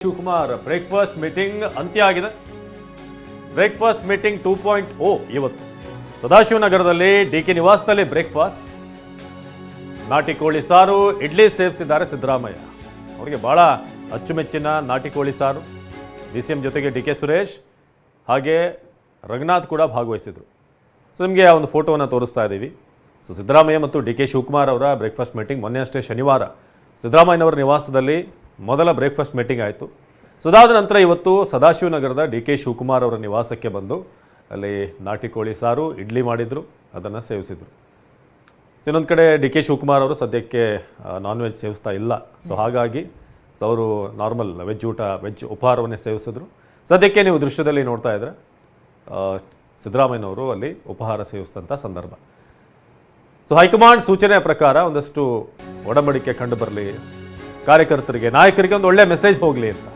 Shivakumar breakfast meeting ಅಂತ್ಯ ಆಗಿದೆ. Breakfast meeting 2.0 ಇವತ್ತು ಸದಾಶಿವನಗರದಲ್ಲಿ ಡಿಕೆ ನಿವಾಸದಲ್ಲಿ ಬ್ರೇಕ್ಫಾಸ್ಟ್. ನಾಟಿ ಕೋಳಿ ಸಾರು, ಇಡ್ಲಿ ಸೇವಿಸಿದ್ದಾರೆ ಸಿದ್ದರಾಮಯ್ಯ. ಅವರಿಗೆ ಬಹಳ ಅಚ್ಚುಮೆಚ್ಚಿನ ನಾಟಿ ಕೋಳಿ ಸಾರು. ಡಿಸಿಎಂ ಜೊತೆಗೆ ಡಿಕೆ ಸುರೇಶ್ ಹಾಗೆ ರಂಗನಾಥ್ ಕೂಡ ಭಾಗವಹಿಸಿದ್ರು. ಸೊ ನಿಮಗೆ ಆ ಒಂದು ಫೋಟೋವನ್ನು ತೋರಿಸ್ತಾ ಇದ್ದೀವಿ. ಸೊ ಸಿದ್ದರಾಮಯ್ಯ ಮತ್ತು ಡಿಕೆ ಶಿವಕುಮಾರ್ ಅವರ ಬ್ರೇಕ್ಫಾಸ್ಟ್ ಮೀಟಿಂಗ್ ಮೊನ್ನೆ ಅಷ್ಟೇ ಶನಿವಾರ ಸಿದ್ದರಾಮಯ್ಯನವರ ನಿವಾಸದಲ್ಲಿ ಮೊದಲ ಬ್ರೇಕ್ಫಾಸ್ಟ್ ಮೀಟಿಂಗ್ ಆಯಿತು. ಸೊ ಅದಾದ ನಂತರ ಇವತ್ತು ಸದಾಶಿವನಗರದ ಡಿಕೆ ಶಿವಕುಮಾರ್ ಅವರ ನಿವಾಸಕ್ಕೆ ಬಂದು ಅಲ್ಲಿ ನಾಟಿ ಕೋಳಿ ಸಾರು, ಇಡ್ಲಿ ಮಾಡಿದರು, ಅದನ್ನು ಸೇವಿಸಿದರು. ಸೊ ಇನ್ನೊಂದು ಕಡೆ ಡಿಕೆ ಶಿವಕುಮಾರ್ ಅವರು ಸದ್ಯಕ್ಕೆ ನಾನ್ ವೆಜ್ ಸೇವಿಸ್ತಾ ಇಲ್ಲ. ಸೊ ಹಾಗಾಗಿ ಅವರು ನಾರ್ಮಲ್ ವೆಜ್ ಉಪಹಾರವನ್ನೇ ಸೇವಿಸಿದ್ರು. ಸದ್ಯಕ್ಕೆ ನೀವು ದೃಶ್ಯದಲ್ಲಿ ನೋಡ್ತಾ ಇದ್ದರೆ ಸಿದ್ದರಾಮಯ್ಯನವರು ಅಲ್ಲಿ ಉಪಹಾರ ಸೇವಿಸಿದಂಥ ಸಂದರ್ಭ. ಸೊ ಹೈಕಮಾಂಡ್ ಸೂಚನೆಯ ಪ್ರಕಾರ ಒಂದಷ್ಟು ಒಡಂಬಡಿಕೆ ಕಂಡು ಬರಲಿ, ಕಾರ್ಯಕರ್ತರಿಗೆ ನಾಯಕರಿಗೆ ಒಂದು ಒಳ್ಳೆ ಮೆಸೇಜ್ ಹೋಗಲಿ ಅಂತ.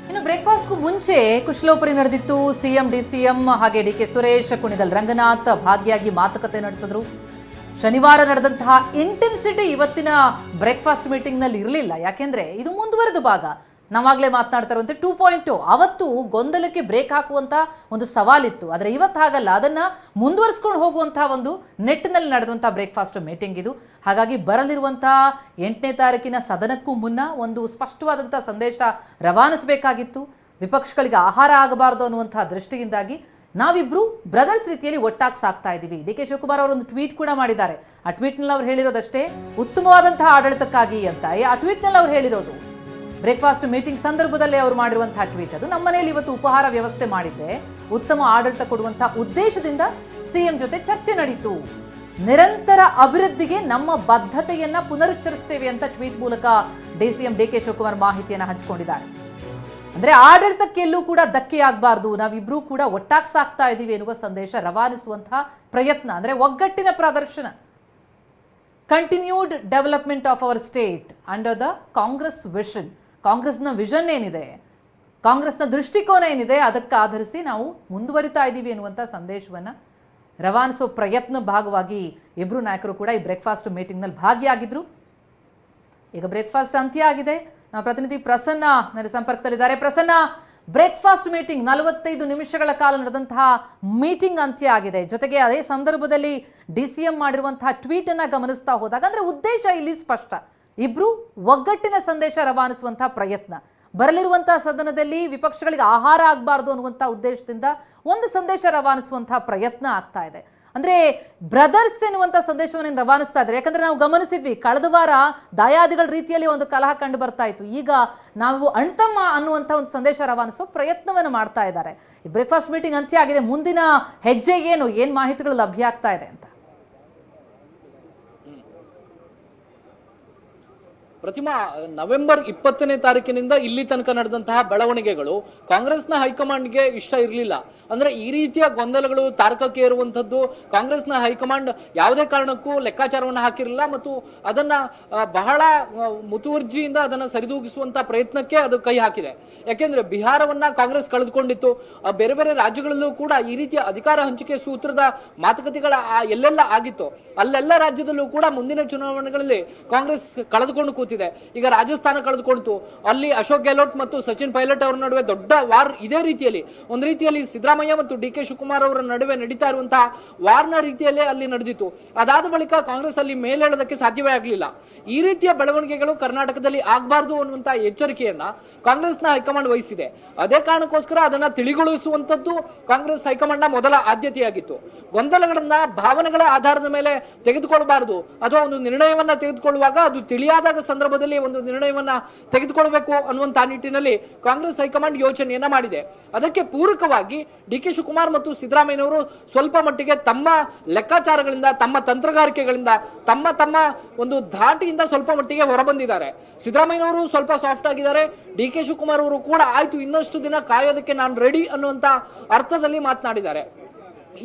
ಇನ್ನು ಬ್ರೇಕ್ಫಾಸ್ಟ್ಗೂ ಮುಂಚೆ ಕುಶಲೋಪರಿ ನಡೆದಿತ್ತು. ಸಿಎಂ, ಡಿಸಿಎಂ ಹಾಗೆ ಡಿಕೆ ಸುರೇಶ್, ಕುಣಿಗಲ್ ರಂಗನಾಥ್ ಭಾಗಿಯಾಗಿ ಮಾತುಕತೆ ನಡೆಸಿದ್ರು. ಶನಿವಾರ ನಡೆದಂತಹ ಇಂಟೆನ್ಸಿಟಿ ಇವತ್ತಿನ ಬ್ರೇಕ್ಫಾಸ್ಟ್ ಮೀಟಿಂಗ್ನಲ್ಲಿ ಇರಲಿಲ್ಲ. ಯಾಕೆಂದ್ರೆ ಇದು ಮುಂದುವರೆದ ಭಾಗ. ನಾವಾಗಲೇ ಮಾತನಾಡ್ತಾ ಇರುವಂತೆ 2.0 ಅವತ್ತು ಗೊಂದಲಕ್ಕೆ ಬ್ರೇಕ್ ಹಾಕುವಂಥ ಒಂದು ಸವಾಲಿತ್ತು. ಆದರೆ ಇವತ್ತು ಹಾಗಲ್ಲ, ಅದನ್ನು ಮುಂದುವರಿಸ್ಕೊಂಡು ಹೋಗುವಂತಹ ಒಂದು ನೆಟ್ಟಿನಲ್ಲಿ ನಡೆದಂಥ ಬ್ರೇಕ್ಫಾಸ್ಟ್ ಮೀಟಿಂಗ್ ಇದು. ಹಾಗಾಗಿ ಬರಲಿರುವಂಥ 8ನೇ ತಾರೀಕಿನ ಸದನಕ್ಕೂ ಮುನ್ನ ಒಂದು ಸ್ಪಷ್ಟವಾದಂಥ ಸಂದೇಶ ರವಾನಿಸಬೇಕಾಗಿತ್ತು. ವಿಪಕ್ಷಗಳಿಗೆ ಆಹಾರ ಆಗಬಾರ್ದು ಅನ್ನುವಂಥ ದೃಷ್ಟಿಯಿಂದಾಗಿ ನಾವಿಬ್ರು ಬ್ರದರ್ಸ್ ರೀತಿಯಲ್ಲಿ ಒಟ್ಟಾಗಿ ಸಾಕ್ತಾ ಇದ್ದೀವಿ. ಡಿ ಕೆ ಶಿವಕುಮಾರ್ ಅವರು ಒಂದು ಟ್ವೀಟ್ ಕೂಡ ಮಾಡಿದ್ದಾರೆ. ಆ ಟ್ವೀಟ್ನಲ್ಲಿ ಅವ್ರು ಹೇಳಿರೋದಷ್ಟೇ ಉತ್ತಮವಾದಂತಹ ಆಡಳಿತಕ್ಕಾಗಿ ಅಂತ. ಆ ಟ್ವೀಟ್ನಲ್ಲಿ ಅವ್ರು ಹೇಳಿರೋದು ಬ್ರೇಕ್ಫಾಸ್ಟ್ ಮೀಟಿಂಗ್ ಸಂದರ್ಭದಲ್ಲಿ ಅವರು ಮಾಡಿರುವಂತಹ ಟ್ವೀಟ್ ಅದು. ನಮ್ಮ ಮನೆಯಲ್ಲಿ ಇವತ್ತು ಉಪಹಾರ ವ್ಯವಸ್ಥೆ ಮಾಡಿದ್ದೆ, ಉತ್ತಮ ಆಡಳಿತ ಕೊಡುವಂತಹ ಉದ್ದೇಶದಿಂದ ಸಿಎಂ ಜೊತೆ ಚರ್ಚೆ ನಡೀತು, ನಿರಂತರ ಅಭಿವೃದ್ಧಿಗೆ ನಮ್ಮ ಬದ್ಧತೆಯನ್ನ ಪುನರುಚ್ಚರಿಸ್ತೇವೆ ಅಂತ ಟ್ವೀಟ್ ಮೂಲಕ ಡಿಸಿಎಂ ಡಿ ಕೆ ಶಿವಕುಮಾರ್ ಮಾಹಿತಿಯನ್ನು ಹಂಚಿಕೊಂಡಿದ್ದಾರೆ. ಅಂದ್ರೆ ಆಡಳಿತಕ್ಕೆಲ್ಲೂ ಕೂಡ ಧಕ್ಕೆ ಆಗಬಾರ್ದು, ನಾವಿಬ್ರು ಕೂಡ ಒಟ್ಟಾಗಿ ಸಾಕ್ತಾ ಇದ್ದೀವಿ ಎನ್ನುವ ಸಂದೇಶ ರವಾನಿಸುವಂತಹ ಪ್ರಯತ್ನ, ಅಂದ್ರೆ ಒಗ್ಗಟ್ಟಿನ ಪ್ರದರ್ಶನ. Continued development of our state under the Congress vision. ಕಾಂಗ್ರೆಸ್ನ ವಿಷನ್ ಏನಿದೆ, ಕಾಂಗ್ರೆಸ್ನ ದೃಷ್ಟಿಕೋನ ಏನಿದೆ, ಅದಕ್ಕೆ ಆಧರಿಸಿ ನಾವು ಮುಂದುವರಿತಾ ಇದ್ದೀವಿ ಎನ್ನುವಂಥ ಸಂದೇಶವನ್ನು ರವಾನಿಸೋ ಪ್ರಯತ್ನ ಭಾಗವಾಗಿ ಇಬ್ಬರು ನಾಯಕರು ಕೂಡ ಈ ಬ್ರೇಕ್ಫಾಸ್ಟ್ ಮೀಟಿಂಗ್ನಲ್ಲಿ ಭಾಗಿಯಾಗಿದ್ರು. ಈಗ ಬ್ರೇಕ್ಫಾಸ್ಟ್ ಅಂತ್ಯ ಆಗಿದೆ. ನಮ್ಮ ಪ್ರತಿನಿಧಿ ಪ್ರಸನ್ನ ನನ್ನ ಸಂಪರ್ಕದಲ್ಲಿದ್ದಾರೆ. ಪ್ರಸನ್ನ, ಬ್ರೇಕ್ಫಾಸ್ಟ್ ಮೀಟಿಂಗ್ 45 ನಿಮಿಷಗಳ ಕಾಲ ನಡೆದಂತಹ ಮೀಟಿಂಗ್ ಅಂತ್ಯ ಆಗಿದೆ. ಜೊತೆಗೆ ಅದೇ ಸಂದರ್ಭದಲ್ಲಿ ಡಿಸಿಎಂ ಮಾಡಿರುವಂತಹ ಟ್ವೀಟ್ ಅನ್ನ ಗಮನಿಸ್ತಾ ಹೋದಾಗ ಅಂದ್ರೆ ಉದ್ದೇಶ ಇಲ್ಲಿ ಸ್ಪಷ್ಟ. ಇಬ್ರು ಒಗ್ಗಟ್ಟಿನ ಸಂದೇಶ ರವಾನಿಸುವಂತಹ ಪ್ರಯತ್ನ. ಬರಲಿರುವಂತಹ ಸದನದಲ್ಲಿ ವಿಪಕ್ಷಗಳಿಗೆ ಆಹಾರ ಆಗಬಾರ್ದು ಅನ್ನುವಂತಹ ಉದ್ದೇಶದಿಂದ ಒಂದು ಸಂದೇಶ ರವಾನಿಸುವಂತಹ ಪ್ರಯತ್ನ ಆಗ್ತಾ ಇದೆ. ಅಂದ್ರೆ ಬ್ರದರ್ಸ್ ಎನ್ನುವಂಥ ಸಂದೇಶವನ್ನು ರವಾನಿಸ್ತಾ ಇದ್ದಾರೆ. ಯಾಕಂದ್ರೆ ನಾವು ಗಮನಿಸಿದ್ವಿ, ಕಳೆದ ವಾರ ದಾಯಾದಿಗಳ ರೀತಿಯಲ್ಲಿ ಒಂದು ಕಲಹ ಕಂಡು ಬರ್ತಾ ಇತ್ತು. ಈಗ ನಾವು ಅಣ್ತಮ್ಮ ಅನ್ನುವಂಥ ಒಂದು ಸಂದೇಶ ರವಾನಿಸೋ ಪ್ರಯತ್ನವನ್ನು ಮಾಡ್ತಾ ಇದ್ದಾರೆ. ಈ ಬ್ರೇಕ್ಫಾಸ್ಟ್ ಮೀಟಿಂಗ್ ಅಂತ್ಯ ಆಗಿದೆ. ಮುಂದಿನ ಹೆಜ್ಜೆ ಏನು ಮಾಹಿತಿಗಳು ಲಭ್ಯ ಆಗ್ತಾ ಇದೆ ಅಂತ? ಪ್ರತಿಮಾ, ನವೆಂಬರ್ 20ನೇ ತಾರೀಕಿನಿಂದ ಇಲ್ಲಿ ತನಕ ನಡೆದಂತಹ ಬೆಳವಣಿಗೆಗಳು ಕಾಂಗ್ರೆಸ್ನ ಹೈಕಮಾಂಡ್ಗೆ ಇಷ್ಟ ಇರಲಿಲ್ಲ. ಅಂದ್ರೆ ಈ ರೀತಿಯ ಗೊಂದಲಗಳು ತಾರಕಕ್ಕೆ ಏರುವಂಥದ್ದು ಕಾಂಗ್ರೆಸ್ನ ಹೈಕಮಾಂಡ್ ಯಾವುದೇ ಕಾರಣಕ್ಕೂ ಲೆಕ್ಕಾಚಾರವನ್ನು ಹಾಕಿರಲಿಲ್ಲ ಮತ್ತು ಅದನ್ನ ಬಹಳ ಮುತುವರ್ಜಿಯಿಂದ ಅದನ್ನು ಸರಿದೂಗಿಸುವಂತಹ ಪ್ರಯತ್ನಕ್ಕೆ ಅದು ಕೈ ಹಾಕಿದೆ. ಯಾಕೆಂದ್ರೆ ಬಿಹಾರವನ್ನ ಕಾಂಗ್ರೆಸ್ ಕಳೆದುಕೊಂಡಿತ್ತು. ಬೇರೆ ಬೇರೆ ರಾಜ್ಯಗಳಲ್ಲೂ ಕೂಡ ಈ ರೀತಿಯ ಅಧಿಕಾರ ಹಂಚಿಕೆ ಸೂತ್ರದ ಮಾತುಕತೆಗಳ ಎಲ್ಲೆಲ್ಲ ಆಗಿತ್ತು, ಅಲ್ಲೆಲ್ಲ ರಾಜ್ಯದಲ್ಲೂ ಕೂಡ ಮುಂದಿನ ಚುನಾವಣೆಗಳಲ್ಲಿ ಕಾಂಗ್ರೆಸ್ ಕಳೆದುಕೊಂಡು ಕೂತಿದೆ. ಈಗ ರಾಜಸ್ಥಾನ ಕಳೆದುಕೊಂಡಿತು, ಅಲ್ಲಿ ಅಶೋಕ್ ಗೆಹ್ಲೋಟ್ ಮತ್ತು ಸಚಿನ್ ಪೈಲಟ್ ಅವರ ನಡುವೆ ದೊಡ್ಡ ವಾರ್ ಇದೇ ರೀತಿಯಲ್ಲಿ ಒಂದು ರೀತಿಯಲ್ಲಿ ಸಿದ್ದರಾಮಯ್ಯ ಮತ್ತು ಡಿ ಕೆ ಶಿವಕುಮಾರ್ ಅವರ ನಡುವೆ ನಡೀತಾ ಇರುವಂತಹ ವಾರ್ನ ರೀತಿಯಲ್ಲೇ ಅಲ್ಲಿ ನಡೆದಿತ್ತು. ಅದಾದ ಬಳಿಕ ಕಾಂಗ್ರೆಸ್ ಅಲ್ಲಿ ಮೇಲೇಳೋದಕ್ಕೆ ಸಾಧ್ಯವೇ ಆಗಲಿಲ್ಲ. ಈ ರೀತಿಯ ಬೆಳವಣಿಗೆಗಳು ಕರ್ನಾಟಕದಲ್ಲಿ ಆಗಬಾರ್ದು ಅನ್ನುವಂತಹ ಎಚ್ಚರಿಕೆಯನ್ನ ಕಾಂಗ್ರೆಸ್ನ ಹೈಕಮಾಂಡ್ ವಹಿಸಿದೆ. ಅದೇ ಕಾರಣಕ್ಕೋಸ್ಕರ ಅದನ್ನ ತಿಳಿಗೊಳಿಸುವಂತದ್ದು ಕಾಂಗ್ರೆಸ್ ಹೈಕಮಾಂಡ್ನ ಮೊದಲ ಆದ್ಯತೆಯಾಗಿತ್ತು. ಗೊಂದಲಗಳನ್ನ ಭಾವನೆಗಳ ಆಧಾರದ ಮೇಲೆ ತೆಗೆದುಕೊಳ್ಳಬಾರದು, ಅಥವಾ ಒಂದು ನಿರ್ಣಯವನ್ನ ತೆಗೆದುಕೊಳ್ಳುವಾಗ ಅದು ತಿಳಿಯಾದಾಗ ಸಂದರ್ಭದಲ್ಲಿ ಒಂದು ನಿರ್ಣಯವನ್ನ ತೆಗೆದುಕೊಳ್ಳಬೇಕು ಅನ್ನುವಂತಹ ನಿಟ್ಟಿನಲ್ಲಿ ಕಾಂಗ್ರೆಸ್ ಹೈಕಮಾಂಡ್ ಯೋಚನೆಯನ್ನ ಮಾಡಿದೆ. ಅದಕ್ಕೆ ಪೂರಕವಾಗಿ ಡಿ ಕೆ ಶಿವಕುಮಾರ್ ಮತ್ತು ಸಿದ್ದರಾಮಯ್ಯನವರು ಸ್ವಲ್ಪ ಮಟ್ಟಿಗೆ ತಮ್ಮ ಲೆಕ್ಕಾಚಾರಗಳಿಂದ, ತಮ್ಮ ತಂತ್ರಗಾರಿಕೆಗಳಿಂದ, ತಮ್ಮ ಒಂದು ಧಾಟಿಯಿಂದ ಸ್ವಲ್ಪ ಮಟ್ಟಿಗೆ ಹೊರಬಂದಿದ್ದಾರೆ. ಸಿದ್ದರಾಮಯ್ಯನವರು ಸ್ವಲ್ಪ ಸಾಫ್ಟ್ ಆಗಿದ್ದಾರೆ. ಡಿ ಕೆ ಶಿವಕುಮಾರ್ ಅವರು ಕೂಡ ಆಯ್ತು, ಇನ್ನಷ್ಟು ದಿನ ಕಾಯೋದಕ್ಕೆ ನಾನು ರೆಡಿ ಅನ್ನುವಂತ ಅರ್ಥದಲ್ಲಿ ಮಾತನಾಡಿದ್ದಾರೆ.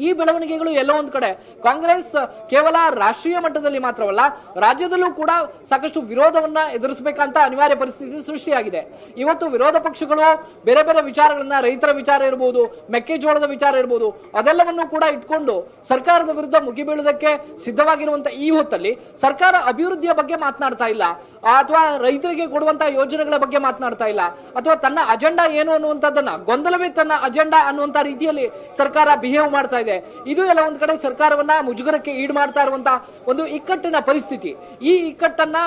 ಈ ಬೆಳವಣಿಗೆಗಳು ಎಲ್ಲೋ ಒಂದ್ ಕಡೆ ಕಾಂಗ್ರೆಸ್ ಕೇವಲ ರಾಷ್ಟ್ರೀಯ ಮಟ್ಟದಲ್ಲಿ ಮಾತ್ರವಲ್ಲ, ರಾಜ್ಯದಲ್ಲೂ ಕೂಡ ಸಾಕಷ್ಟು ವಿರೋಧವನ್ನ ಎದುರಿಸಬೇಕಂತ ಅನಿವಾರ್ಯ ಪರಿಸ್ಥಿತಿ ಸೃಷ್ಟಿಯಾಗಿದೆ. ಇವತ್ತು ವಿರೋಧ ಪಕ್ಷಗಳು ಬೇರೆ ಬೇರೆ ವಿಚಾರಗಳನ್ನ, ರೈತರ ವಿಚಾರ ಇರಬಹುದು, ಮೆಕ್ಕೆಜೋಳದ ವಿಚಾರ ಇರಬಹುದು, ಅದೆಲ್ಲವನ್ನು ಕೂಡ ಇಟ್ಕೊಂಡು ಸರ್ಕಾರದ ವಿರುದ್ಧ ಮುಗಿಬೀಳೋದಕ್ಕೆ ಸಿದ್ಧವಾಗಿರುವಂತ ಈ ಹೊತ್ತಲ್ಲಿ ಸರ್ಕಾರ ಅಭಿವೃದ್ಧಿಯ ಬಗ್ಗೆ ಮಾತನಾಡ್ತಾ ಇಲ್ಲ, ಅಥವಾ ರೈತರಿಗೆ ಕೊಡುವಂತಹ ಯೋಜನೆಗಳ ಬಗ್ಗೆ ಮಾತನಾಡ್ತಾ ಇಲ್ಲ, ಅಥವಾ ತನ್ನ ಅಜೆಂಡಾ ಏನು ಅನ್ನುವಂಥದ್ದನ್ನ, ಗೊಂದಲವೇ ತನ್ನ ಅಜೆಂಡಾ ಅನ್ನುವಂತ ರೀತಿಯಲ್ಲಿ ಸರ್ಕಾರ ಬಿಹೇವ್ ಮಾಡ್ತಾ ಇದೆ. ಇದು ಎಲ್ಲ ಒಂದ್ ಕಡೆ ಸರ್ಕಾರವನ್ನ ಮುಜುಗರಕ್ಕೆ ಈಡು ಮಾಡ್ತಾ ಇರುವಂತಹ ಒಂದು ಇಕ್ಕಟ್ಟಿನ ಪರಿಸ್ಥಿತಿ. ಈ ಇಕ್ಕಟ್ಟನ್ನ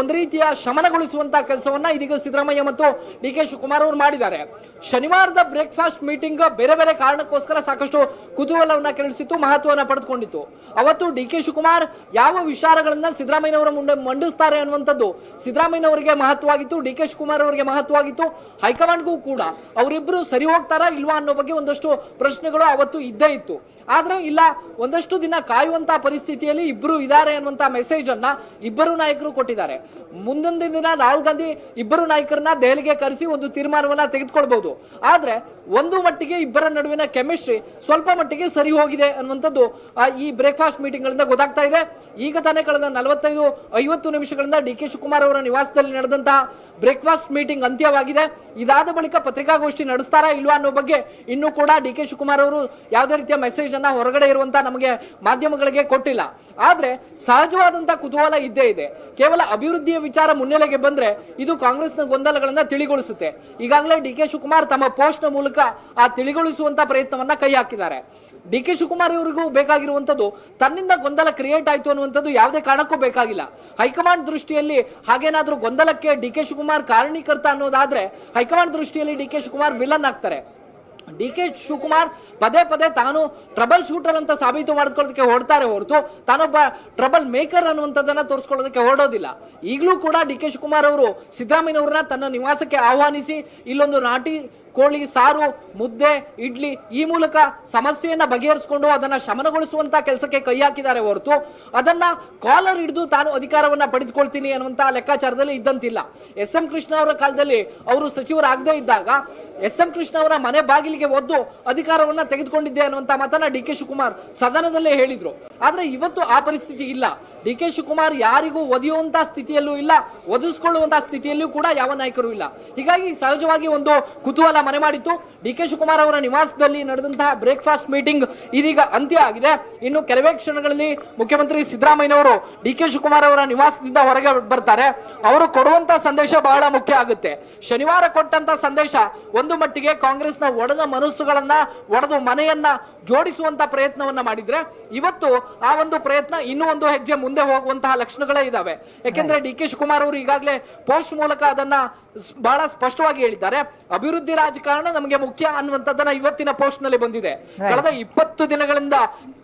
ಒಂದು ರೀತಿಯ ಶಮನಗೊಳಿಸುವಂತಹ ಕೆಲಸವನ್ನ ಇದೀಗ ಸಿದ್ದರಾಮಯ್ಯ ಮತ್ತು ಡಿ ಕೆ ಶಿವಕುಮಾರ್ ಅವರು ಮಾಡಿದ್ದಾರೆ. ಶನಿವಾರದ ಬ್ರೇಕ್ಫಾಸ್ಟ್ ಮೀಟಿಂಗ್ ಬೇರೆ ಬೇರೆ ಕಾರಣಕ್ಕೋಸ್ಕರ ಸಾಕಷ್ಟು ಕುತೂಹಲವನ್ನ ಕೆರಳಿಸಿತ್ತು, ಮಹತ್ವವನ್ನ ಪಡೆದುಕೊಂಡಿತ್ತು. ಅವತ್ತು ಡಿ ಕೆ ಶಿವಕುಮಾರ್ ಯಾವ ವಿಚಾರಗಳನ್ನ ಸಿದ್ದರಾಮಯ್ಯನವರ ಮುಂದೆ ಮಂಡಿಸ್ತಾರೆ ಅನ್ನುವಂಥದ್ದು ಸಿದ್ದರಾಮಯ್ಯನವರಿಗೆ ಮಹತ್ವವಾಗಿತ್ತು, ಡಿ ಕೆ ಶಿವಕುಮಾರ್ ಅವರಿಗೆ ಮಹತ್ವವಾಗಿತ್ತು. ಹೈಕಮಾಂಡ್ಗೂ ಕೂಡ ಅವರಿಬ್ಬರು ಸರಿ ಹೋಗ್ತಾರಾ ಇಲ್ವಾ ಅನ್ನೋ ಬಗ್ಗೆ ಒಂದಷ್ಟು ಪ್ರಶ್ನೆಗಳು ಅವತ್ತು ಇದ್ದೇ ಇತ್ತು. ಆದ್ರೆ ಇಲ್ಲ, ಒಂದಷ್ಟು ದಿನ ಕಾಯುವಂತಹ ಪರಿಸ್ಥಿತಿಯಲ್ಲಿ ಇಬ್ಬರು ಇದ್ದಾರೆ ಅನ್ನುವಂತಹ ಮೆಸೇಜ್ ಅನ್ನ ಇಬ್ಬರು ನಾಯಕರು ಕೊಟ್ಟಿದ್ದಾರೆ. ಮುಂದೊಂದು ದಿನ ರಾಹುಲ್ ಗಾಂಧಿ ಇಬ್ಬರು ನಾಯಕರನ್ನ ದೆಹಲಿಗೆ ಕರೆಸಿ ಒಂದು ತೀರ್ಮಾನವನ್ನ ತೆಗೆದುಕೊಳ್ಬಹುದು. ಆದ್ರೆ ಒಂದು ಮಟ್ಟಿಗೆ ಇಬ್ಬರ ನಡುವಿನ ಕೆಮಿಸ್ಟ್ರಿ ಸ್ವಲ್ಪ ಮಟ್ಟಿಗೆ ಸರಿ ಹೋಗಿದೆ ಅನ್ನುವಂಥದ್ದು ಈ ಬ್ರೇಕ್ಫಾಸ್ಟ್ ಮೀಟಿಂಗ್ ಗಳಿಂದ ಗೊತ್ತಾಗ್ತಾ ಇದೆ. ಈಗ ತಾನೇ ಕಳೆದ 45-50 ನಿಮಿಷಗಳಿಂದ ಡಿ ಕೆ ಶಿವಕುಮಾರ್ ಅವರ ನಿವಾಸದಲ್ಲಿ ನಡೆದಂತಹ ಬ್ರೇಕ್ಫಾಸ್ಟ್ ಮೀಟಿಂಗ್ ಅಂತ್ಯವಾಗಿದೆ. ಇದಾದ ಬಳಿಕ ಪತ್ರಿಕಾಗೋಷ್ಠಿ ನಡೆಸ್ತಾರಾ ಇಲ್ವಾ ಅನ್ನೋ ಬಗ್ಗೆ ಇನ್ನೂ ಕೂಡ ಡಿ ಕೆ ಶಿವಕುಮಾರ್ ಅವರು ಯಾವುದೇ ರೀತಿಯ ಮೆಸೇಜ್ ಅನ್ನ ಹೊರಗಡೆ ಇರುವಂತಹ ನಮಗೆ ಮಾಧ್ಯಮಗಳಿಗೆ ಕೊಟ್ಟಿಲ್ಲ. ಆದ್ರೆ ಸಹಜವಾದಂತಹ ಕುತೂಹಲ ಇದ್ದೇ ಇದೆ. ಕೇವಲ ಅಭಿವೃದ್ಧಿಯ ವಿಚಾರ ಮುನ್ನೆಲೆಗೆ ಬಂದ್ರೆ ಇದು ಕಾಂಗ್ರೆಸ್ನ ಗೊಂದಲಗಳನ್ನ ತಿಳಿಗೊಳಿಸುತ್ತೆ. ಈಗಾಗಲೇ ಡಿ ಕೆ ಶಿವಕುಮಾರ್ ತಮ್ಮ ಪೋಸ್ಟ್ ನ ಮೂಲಕ ಆ ತಿಳಿಗೊಳಿಸುವಂತಹ ಪ್ರಯತ್ನವನ್ನ ಕೈ ಹಾಕಿದ್ದಾರೆ. ಡಿ ಕೆ ಶಿವಕುಮಾರ್ ಅವರಿಗೂ ಬೇಕಾಗಿರುವಂತದ್ದು ತನ್ನಿಂದ ಗೊಂದಲ ಕ್ರಿಯೇಟ್ ಆಯ್ತು ಅನ್ನುವಂಥದ್ದು ಯಾವುದೇ ಕಾರಣಕ್ಕೂ ಬೇಕಾಗಿಲ್ಲ. ಹೈಕಮಾಂಡ್ ದೃಷ್ಟಿಯಲ್ಲಿ ಹಾಗೇನಾದ್ರೂ ಗೊಂದಲಕ್ಕೆ ಡಿ ಕೆ ಶಿವಕುಮಾರ್ ಕಾರಣೀಕರ್ತ ಅನ್ನೋದಾದ್ರೆ ಹೈಕಮಾಂಡ್ ದೃಷ್ಟಿಯಲ್ಲಿ ಡಿ ಕೆ ಶಿವಕುಮಾರ್ ವಿಲನ್ ಆಗ್ತಾರೆ. ಡಿ ಕೆ ಶಿವಕುಮಾರ್ ಪದೇ ಪದೇ ತಾನು ಟ್ರಬಲ್ ಶೂಟರ್ ಅಂತ ಸಾಬೀತು ಮಾಡ್ಕೊಳ್ಳೋದಕ್ಕೆ ಹೊರಡ್ತಾರೆ ಹೊರತು ತಾನೊಬ್ಬ ಟ್ರಬಲ್ ಮೇಕರ್ ಅನ್ನುವಂಥದ್ದನ್ನ ತೋರಿಸ್ಕೊಳ್ಳೋದಕ್ಕೆ ಹೊರಡೋದಿಲ್ಲ. ಈಗಲೂ ಕೂಡ ಡಿ ಕೆ ಶಿವಕುಮಾರ್ ಅವರು ಸಿದ್ದರಾಮಯ್ಯನವ್ರನ್ನ ತನ್ನ ನಿವಾಸಕ್ಕೆ ಆಹ್ವಾನಿಸಿ ಇಲ್ಲೊಂದು ನಾಟಿ ಕೋಳಿ ಸಾರು, ಮುದ್ದೆ, ಇಡ್ಲಿ ಈ ಮೂಲಕ ಸಮಸ್ಯೆಯನ್ನ ಬಗೆಹರಿಸಿಕೊಂಡು ಅದನ್ನ ಶಮನಗೊಳಿಸುವಂತ ಕೆಲಸಕ್ಕೆ ಕೈ ಹಾಕಿದ್ದಾರೆ ಹೊರತು ಅದನ್ನ ಕಾಲರ್ ಹಿಡಿದು ತಾನು ಅಧಿಕಾರವನ್ನ ಪಡೆದುಕೊಳ್ತೀನಿ ಅನ್ನುವಂತ ಲೆಕ್ಕಾಚಾರದಲ್ಲಿ ಇದ್ದಂತಿಲ್ಲ. ಎಸ್ ಎಂ ಕೃಷ್ಣ ಅವರ ಕಾಲದಲ್ಲಿ ಅವರು ಸಚಿವರಾಗದೇ ಇದ್ದಾಗ ಎಸ್ ಎಂ ಕೃಷ್ಣ ಅವರ ಮನೆ ಬಾಗಿಲಿಗೆ ಒದ್ದು ಅಧಿಕಾರವನ್ನ ತೆಗೆದುಕೊಂಡಿದ್ದೆ ಅನ್ನುವಂತ ಮಾತನ್ನ ಡಿ ಕೆ ಶಿವಕುಮಾರ್ ಸದನದಲ್ಲೇ ಹೇಳಿದ್ರು. ಆದ್ರೆ ಇವತ್ತು ಆ ಪರಿಸ್ಥಿತಿ ಇಲ್ಲ. ಡಿ ಕೆ ಶಿವಕುಮಾರ್ ಯಾರಿಗೂ ಒದೆಯುವಂತ ಸ್ಥಿತಿಯಲ್ಲೂ ಇಲ್ಲ, ಒದಿಸಿಕೊಳ್ಳುವಂತಹ ಸ್ಥಿತಿಯಲ್ಲೂ ಕೂಡ ಯಾವ ನಾಯಕರು ಇಲ್ಲ. ಹೀಗಾಗಿ ಸಹಜವಾಗಿ ಒಂದು ಕುತೂಹಲ ಮನೆ ಮಾಡಿತ್ತು. ಡಿ ಕೆ ಶಿವಕುಮಾರ್ ಅವರ ನಿವಾಸದಲ್ಲಿ ನಡೆದಂತಹ ಬ್ರೇಕ್ಫಾಸ್ಟ್ ಮೀಟಿಂಗ್ ಇದೀಗ ಅಂತ್ಯ ಆಗಿದೆ. ಇನ್ನು ಕೆಲವೇ ಕ್ಷಣಗಳಲ್ಲಿ ಮುಖ್ಯಮಂತ್ರಿ ಸಿದ್ದರಾಮಯ್ಯನವರು ಡಿ ಕೆ ಶಿವಕುಮಾರ್ ಅವರ ನಿವಾಸದಿಂದ ಹೊರಗೆ ಬರ್ತಾರೆ. ಅವರು ಕೊಡುವಂತ ಸಂದೇಶ ಬಹಳ ಮುಖ್ಯ ಆಗುತ್ತೆ. ಶನಿವಾರ ಕೊಟ್ಟಂತ ಸಂದೇಶ ಒಂದು ಮಟ್ಟಿಗೆ ಕಾಂಗ್ರೆಸ್ನ ಒಡೆದ ಮನಸ್ಸುಗಳನ್ನ, ಒಡೆದು ಮನೆಯನ್ನ ಜೋಡಿಸುವಂತ ಪ್ರಯತ್ನವನ್ನ ಮಾಡಿದ್ರೆ ಇವತ್ತು ಆ ಒಂದು ಪ್ರಯತ್ನ ಇನ್ನೂ ಒಂದು ಹೆಜ್ಜೆ ಮುಂದೆ ಹೋಗುವಂತಹ ಲಕ್ಷಣಗಳೇ ಇದಾವೆ. ಯಾಕೆಂದ್ರೆ ಡಿ ಕೆ ಶಿವಕುಮಾರ್ ಅವರು ಈಗಾಗಲೇ ಪೋಸ್ಟ್ ಮೂಲಕ ಅದನ್ನ ಬಹಳ ಸ್ಪಷ್ಟವಾಗಿ ಹೇಳಿದ್ದಾರೆ. ಅಭಿವೃದ್ಧಿ ರಾಜಕಾರಣ ನಮಗೆ ಮುಖ್ಯ ಅನ್ನುವಂಥದ್ದನ್ನ ಇವತ್ತಿನ ಪೋಸ್ಟ್ ನಲ್ಲಿ ಬಂದಿದೆ. ಕಳೆದ 20 ದಿನಗಳಿಂದ